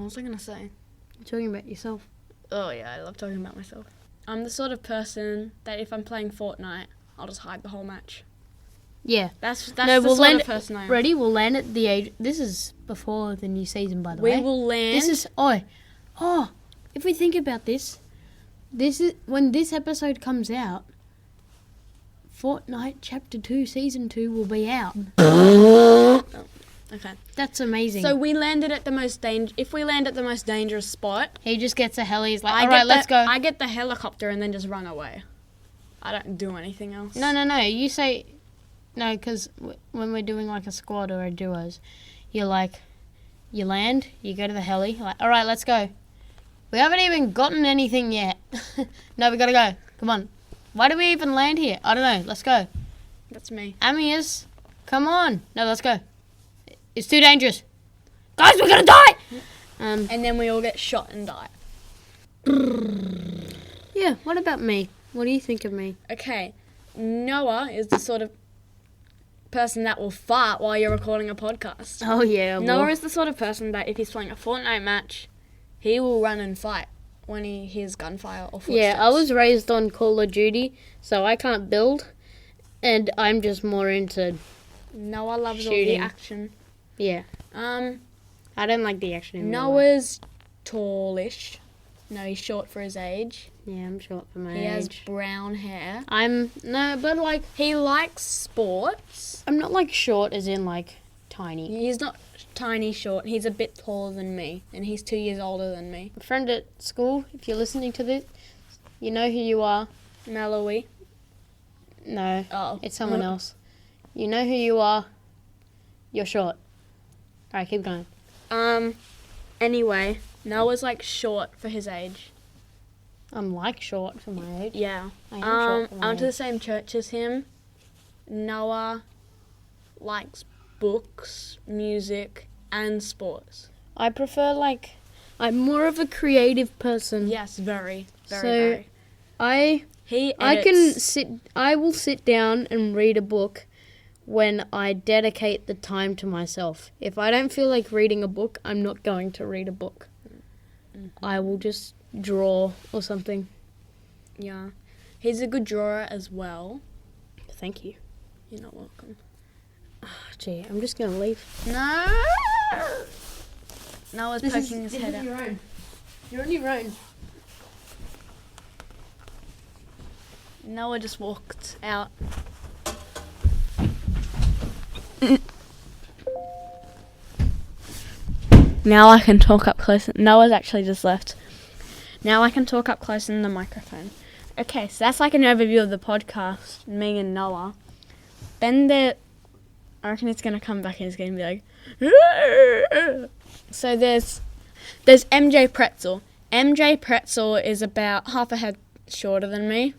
was I going to say? You're talking about yourself. Oh, yeah, I love talking about myself. I'm the sort of person that if I'm playing Fortnite, I'll just hide the whole match. Yeah. That's No, the we'll sort land- of person I am. Ready? We'll land at the age. This is before the new season, by the We way. will land. This is if we think about this is when this episode comes out. Fortnite Chapter 2 Season 2 will be out. Okay. That's amazing. So we landed at the most if we land at the most dangerous spot, he just gets a heli. He's like, I all right, let's go. I get the helicopter and then just run away. I don't do anything else. No. You say no, because when we're doing like a squad or a duos, you're like, you land, you go to the heli. You're like, all right, let's go. We haven't even gotten anything yet. No, we gotta go. Come on. Why do we even land here? I don't know. Let's go. That's me. Amius, come on. No, let's go. It's too dangerous. Guys, we're gonna die! And then we all get shot and die. Yeah, what about me? What do you think of me? Okay. Noah is the sort of person that will fart while you're recording a podcast. Oh, yeah. Noah is the sort of person that if he's playing a Fortnite match, he will run and fight when he hears gunfire or footsteps. Yeah, I was raised on Call of Duty, so I can't build, and I'm just more into, Noah loves all the shooting. action. yeah. I don't like the action in real life. Noah's tallish. No, he's short for his age. Yeah, I'm short for my He age. has brown hair. But like, He likes sports. I'm not like short as in like tiny. He's not tiny short. He's a bit taller than me, and he's 2 years older than me. A friend at school, if you're listening to this, you know who you are. Mellowy. No, Oh. it's someone else. You know who you are. You're short. Alright, keep going. Anyway, Noah's like short for his age. I'm like short for my age. Yeah. I am short for my I went to the age. same church as him. Noah likes books, music, and sports. I prefer like, I'm more of a creative person. Yes, very, very, So, very. I He I will sit down and read a book when I dedicate the time to myself. If I don't feel like reading a book, I'm not going to read a book. I will just draw or something. Yeah. He's a good drawer as well. Thank you. You're not welcome. Gee, I'm just going to leave. No! Noah's poking his head out. your own. You're on your own. Noah just walked out. Now I can talk up close. Noah's actually just left. Now I can talk up close in the microphone. Okay, so that's like an overview of the podcast, me and Noah. Then I reckon he's going to come back and he's going to be like... So there's MJ Pretzel. MJ Pretzel is about half a head shorter than me.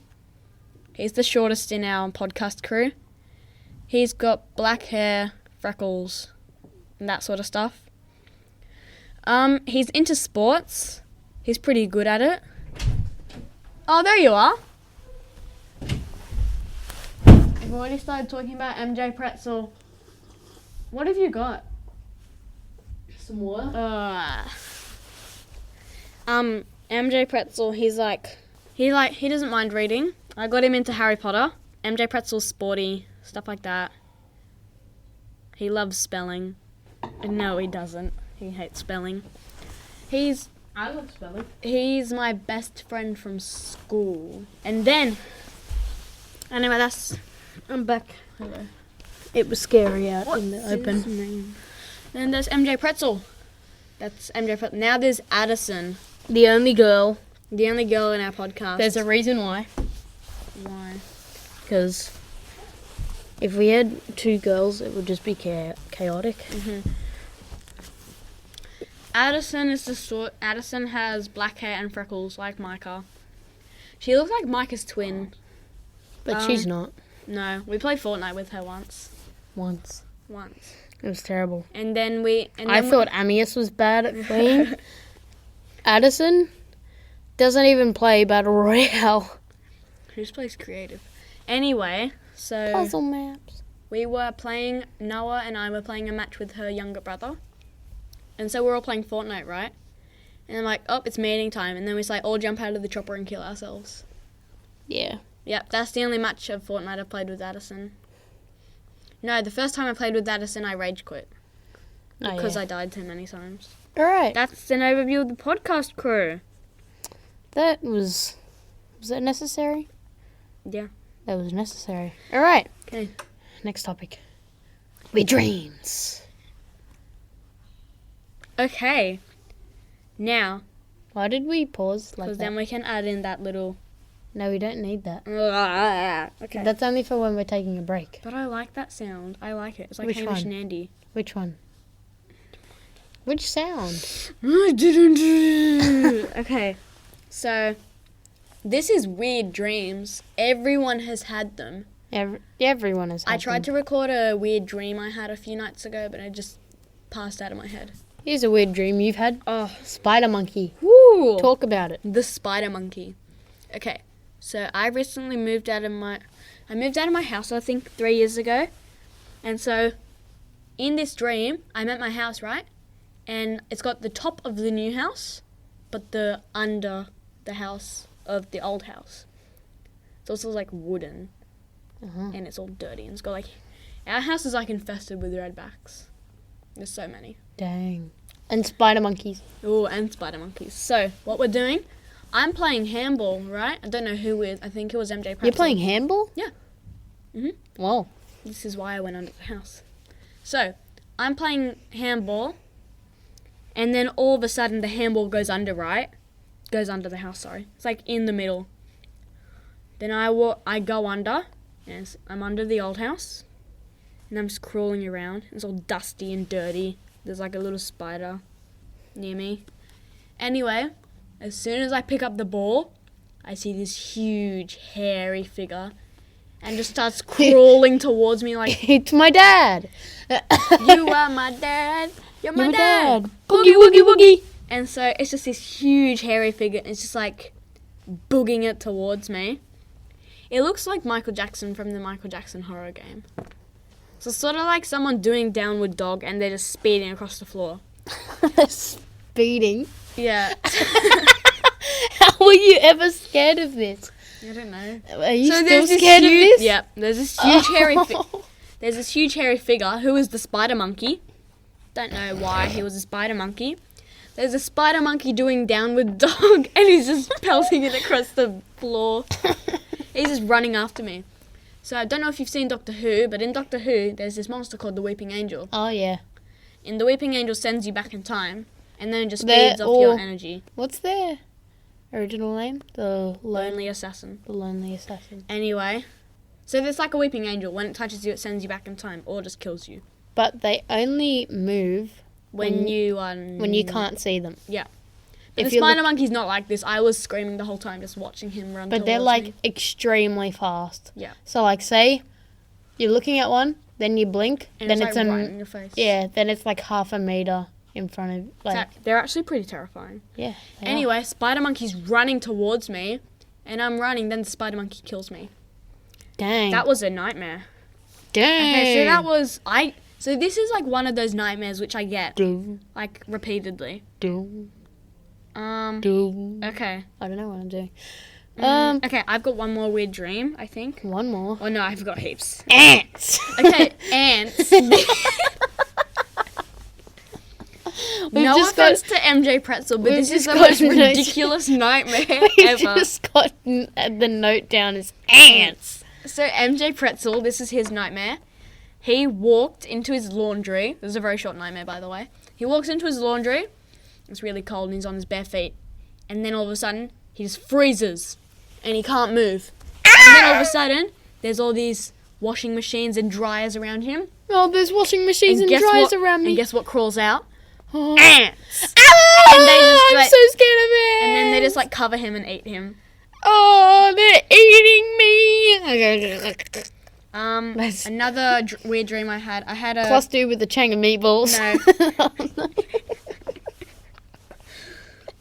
He's the shortest in our podcast crew. He's got black hair, freckles, and that sort of stuff. He's into sports. He's pretty good at it. Oh, there you are. We've already started talking about MJ Pretzel. What have you got? Some water? MJ Pretzel, he doesn't mind reading. I got him into Harry Potter. MJ Pretzel's sporty, stuff like that. He loves spelling. No, he doesn't. He hates spelling. I love spelling. He's my best friend from school. And then, anyway, I'm back. Hello. It was scary out in the open. Then there's MJ Pretzel. That's MJ Pretzel. Now there's Addison, The only girl. the only girl in our podcast. There's a reason why. Why? Because if we had two girls, it would just be chaotic. Addison is the sort. Addison has black hair and freckles like Micah. She looks like Micah's twin. But she's not. No, we played Fortnite with her once. Once. It was terrible. And then I thought Amius was bad at playing. Addison doesn't even play Battle Royale. She just plays creative. Anyway, so Puzzle maps. we were playing. Noah and I were playing a match with her younger brother. And so we're all playing Fortnite, right? And I'm like, oh, it's mating time. And then we say, all jump out of the chopper and kill ourselves. Yeah. Yep, that's the only match of Fortnite I've played with Addison. No, the first time I played with Addison, I rage quit. Because I died too many times. Alright. That's an overview of the podcast crew. That was... Was that necessary? Yeah. That was necessary. Alright. Okay. Next topic. We dreams. Okay. Now, Why did we pause like because that? then we can add in that little... No, we don't need that. Okay. That's only for when we're taking a break. But I like that sound. I like it. It's like Which Hamish one? and Andy. Which one? Which sound? I didn't do it. Okay. So, this is weird dreams. Everyone has had them. Everyone has had I tried them. to record a weird dream I had a few nights ago, but it just passed out of my head. Here's a weird dream you've had. Oh. Spider monkey. Woo! Talk about it. The spider monkey. Okay. So, I recently moved out of my house, I think 3 years ago. And so, in this dream, I'm at my house, right? And it's got the top of the new house, but the under the house of the old house. It's also like wooden, and it's all dirty. And it's got like, our house is like infested with redbacks. There's so many. Dang. And spider monkeys. Oh, and spider monkeys. So what we're doing, I'm playing handball, right? I don't know who with. I think it was MJ Pretzel. You're playing handball? Yeah. Mhm. Wow. This is why I went under the house. So I'm playing handball. And then all of a sudden the handball goes under, right? Goes under the house, sorry. It's like in the middle. Then I go under. Yes, I'm under the old house. And I'm just crawling around. It's all dusty and dirty. There's like a little spider near me. Anyway, as soon as I pick up the ball, I see this huge hairy figure. And just starts crawling towards me like, It's my dad. you are my dad. You're my dad. Boogie, woogie, woogie. And so it's just this huge hairy figure. And it's just like booging it towards me. It looks like Michael Jackson from the Michael Jackson horror game. So it's sort of like someone doing Downward Dog and they're just speeding across the floor. Speeding. Yeah. How were you ever scared of this? I don't know. Are you So still there's this scared of huge- this? Yeah. There's this huge There's this huge hairy figure who is the spider monkey. Don't know why he was a spider monkey. There's a spider monkey doing Downward Dog and he's just pelting it across the floor. He's just running after me. So I don't know if you've seen Doctor Who, but in Doctor Who, there's this monster called the Weeping Angel. Oh, yeah. And the Weeping Angel sends you back in time and then just They're feeds off your all- energy. What's their original name? The Lonely Assassin. The Lonely Assassin. Anyway, so there's like a Weeping Angel. When it touches you, it sends you back in time or just kills you. But they only move When you can't see them. Yeah. But If the you spider look- monkey's not like this. I was screaming the whole time just watching him run But they're towards like me. extremely fast. Yeah. So like say you're looking at one, then you blink, And then it's it's like right in your face. then it's like half a meter in front of like They're actually pretty terrifying. yeah. they are. Anyway, spider monkey's running towards me and I'm running, then the spider monkey kills me. Dang. That was a nightmare. Dang. Okay, so this is like one of those nightmares which I get Doom, like repeatedly. doom, Um. doom. Okay. I don't know what I'm doing. Okay, I've got one more weird dream, I think. One more. Oh no, I've got heaps. Ants. Okay, ants. We've No just offense to MJ Pretzel, but we've this is just the most got notes. ridiculous nightmare We've ever. just got the note down as ants. So MJ Pretzel, this is his nightmare. He walked into his laundry. This is a very short nightmare, by the way. He walks into his laundry. It's really cold and he's on his bare feet. And then all of a sudden, he just freezes. And he can't move. And then all of a sudden, there's all these washing machines and dryers around him. Oh, there's washing machines and guess dryers what- around me. And guess what crawls out? Oh. Ants! Ah, And they just, I'm like- so scared of ants. And then they just like cover him and eat him. Oh, they're eating me. Nice. Another weird dream I had a... Cluster with a chang of meatballs. No.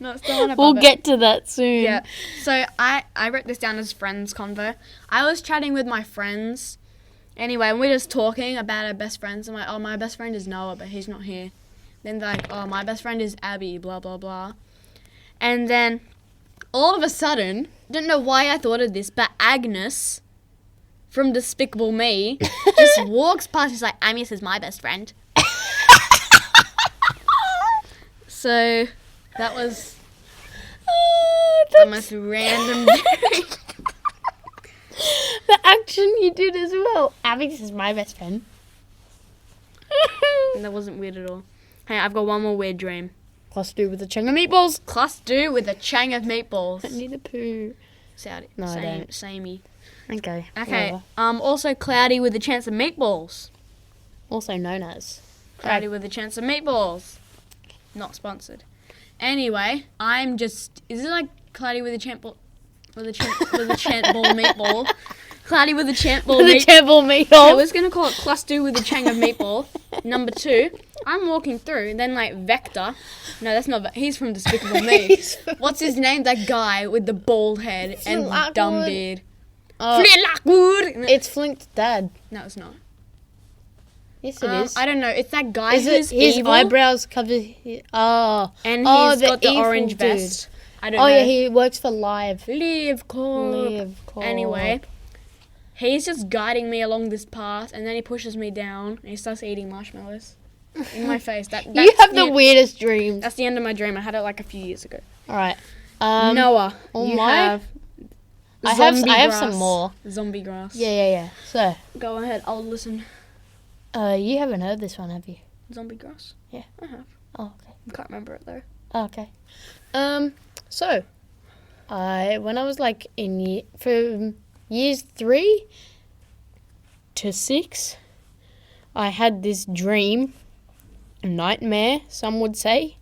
No, it's the one above We'll it. get to that soon. Yeah. So I wrote this down as friends convo. I was chatting with my friends. Anyway, and we're just talking about our best friends. I'm like, oh, my best friend is Noah, but he's not here. Then they're like, oh, my best friend is Abby, blah, blah, blah. And then all of a sudden, don't know why I thought of this, but Agnes from Despicable Me just walks past. She's like, Agnes is my best friend. So that was the most random dream. The action you did as well. Abby, this is my best friend. That wasn't weird at all. Hey, I've got one more weird dream. Cluster with a chang of meatballs. Cluster with a chang of meatballs. I need a poo. No, I don't. Samey. Okay. Okay. whatever. Also cloudy with a chance of meatballs. Also known as. Cloudy with a chance of meatballs. Not sponsored. Anyway, I'm just. Is it like cloudy with a chant ball? With a chant ball meatball. Cloudy with a chant ball The meatball. table I meatball. was gonna call it cluster with a chang of meatball. Number 2, I'm walking through, then like Vector. No, that's not. He's from Despicable Me. What's his name? That guy with the bald head and Lockwood. dumb beard. Oh, Flint Lockwood. it's Flink's dad. No, it's not. Yes, it is. I don't know. It's that guy Is it who's his evil, eyebrows cover? Oh, and oh, he's got the evil orange dude. vest. I don't Oh know. yeah, he works for Live. Live Corp. Live Corp. Anyway, he's just guiding me along this path, and then he pushes me down, and he starts eating marshmallows in my face. You That's have the weirdest dreams. That's the end of my dream. I had it like a few years ago. All right. Noah, oh you my- have. I have zombie some grass. more. Zombie grass. Yeah. So, Go ahead. I'll listen. you haven't heard this one, have you? Zombie grass. Yeah. I have. Oh, okay. I can't remember it though. Oh, okay. So, when I was like from years 3 to 6, I had this dream, a nightmare, some would say.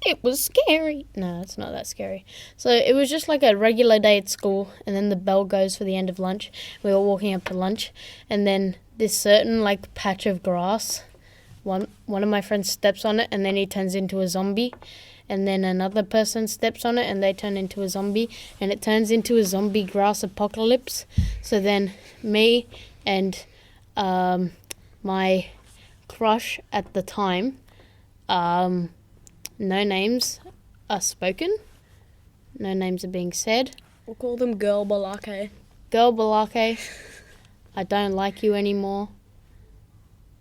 It was scary. No, it's not that scary. So it was just like a regular day at school, and then the bell goes for the end of lunch. We were walking up to lunch, and then this certain like patch of grass, one of my friends steps on it, and then he turns into a zombie. And then another person steps on it and they turn into a zombie, and it turns into a zombie grass apocalypse. So then me and my crush at the time, no names are spoken, no names are being said. We'll call them Girl Balake. Girl Balake, I don't like you anymore.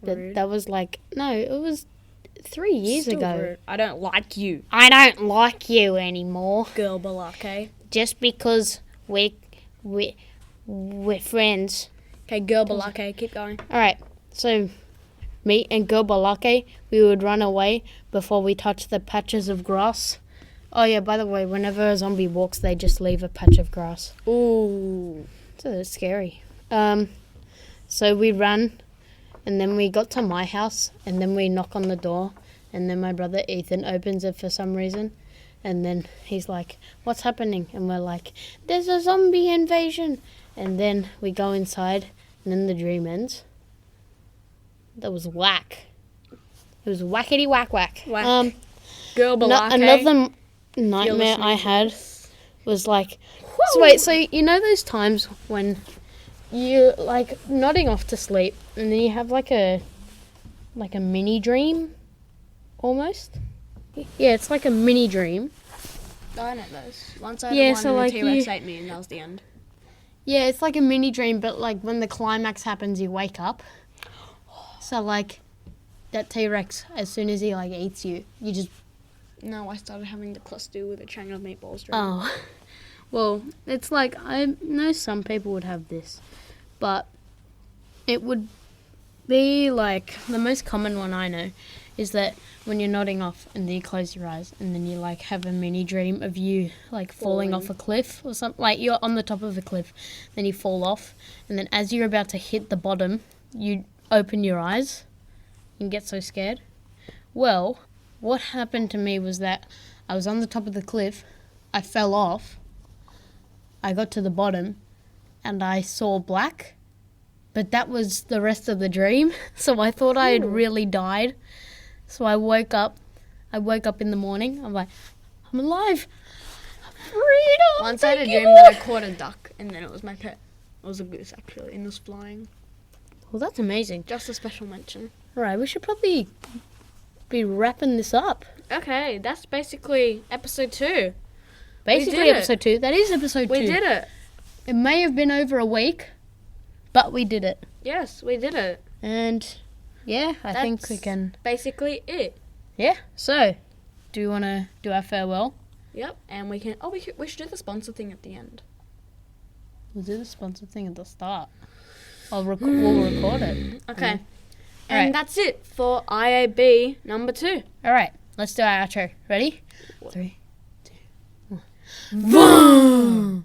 Rude. That was like, no, it was 3 years Still ago. rude. I don't like you, I don't like you anymore. Girl Balake. Just because we're friends. Okay, Girl Balake. Keep going. All right, so me and Girl Balake, we would run away before we touched the patches of grass. Oh yeah, by the way, whenever a zombie walks, they just leave a patch of grass. Ooh. So it's scary. So we ran, and then we got to my house, and then we knock on the door, and then my brother Ethan opens it for some reason, and then he's like, "What's happening?" And we're like, "There's a zombie invasion." And then we go inside, and then the dream ends. That was whack. It was whackety whack whack. Whack. Girl Balake. Another You're nightmare listening I to had this. was like, so wait, so you know those times when you're like nodding off to sleep, and then you have like a mini dream, almost. Yeah, it's like a mini dream. Oh, I know those. Once I had Yeah, one so and like the T-Rex you- ate me and that was the end. Yeah, it's like a mini dream, but like when the climax happens, you wake up. So like that T-Rex, as soon as he like eats you, you just No, I started having the cluster with a train of meatballs. Dream. oh. Well, it's like I know some people would have this, but it would be like the most common one I know is that when you're nodding off and then you close your eyes and then you like have a mini dream of you like falling off a cliff or something, like you're on the top of a cliff, then you fall off, and then as you're about to hit the bottom, you open your eyes and get so scared. Well, what happened to me was that I was on the top of the cliff, I fell off, I got to the bottom, and I saw black. But that was the rest of the dream, so I thought I had really died. So I woke up in the morning. I'm like, I'm alive. Freedom. Once I had a thank you, dream that I Lord. caught a duck and then it was my pet. It was a goose actually and it was flying. Well, that's amazing. Just a special mention. All right, we should probably be wrapping this up. Okay, that's basically episode 2. Basically, did it. episode 2. That is episode 2. We did it. It may have been over a week, but we did it. Yes, we did it. And yeah, I think we That's can. basically it. Yeah. So, do you want to do our farewell? Yep, and we can. Oh, we should do the sponsor thing at the end. We'll do the sponsor thing at the start. We'll record it. Okay. Mm. And Alright. that's it for IAB number 2. All right, let's do our outro. Ready? 3, 2, 1.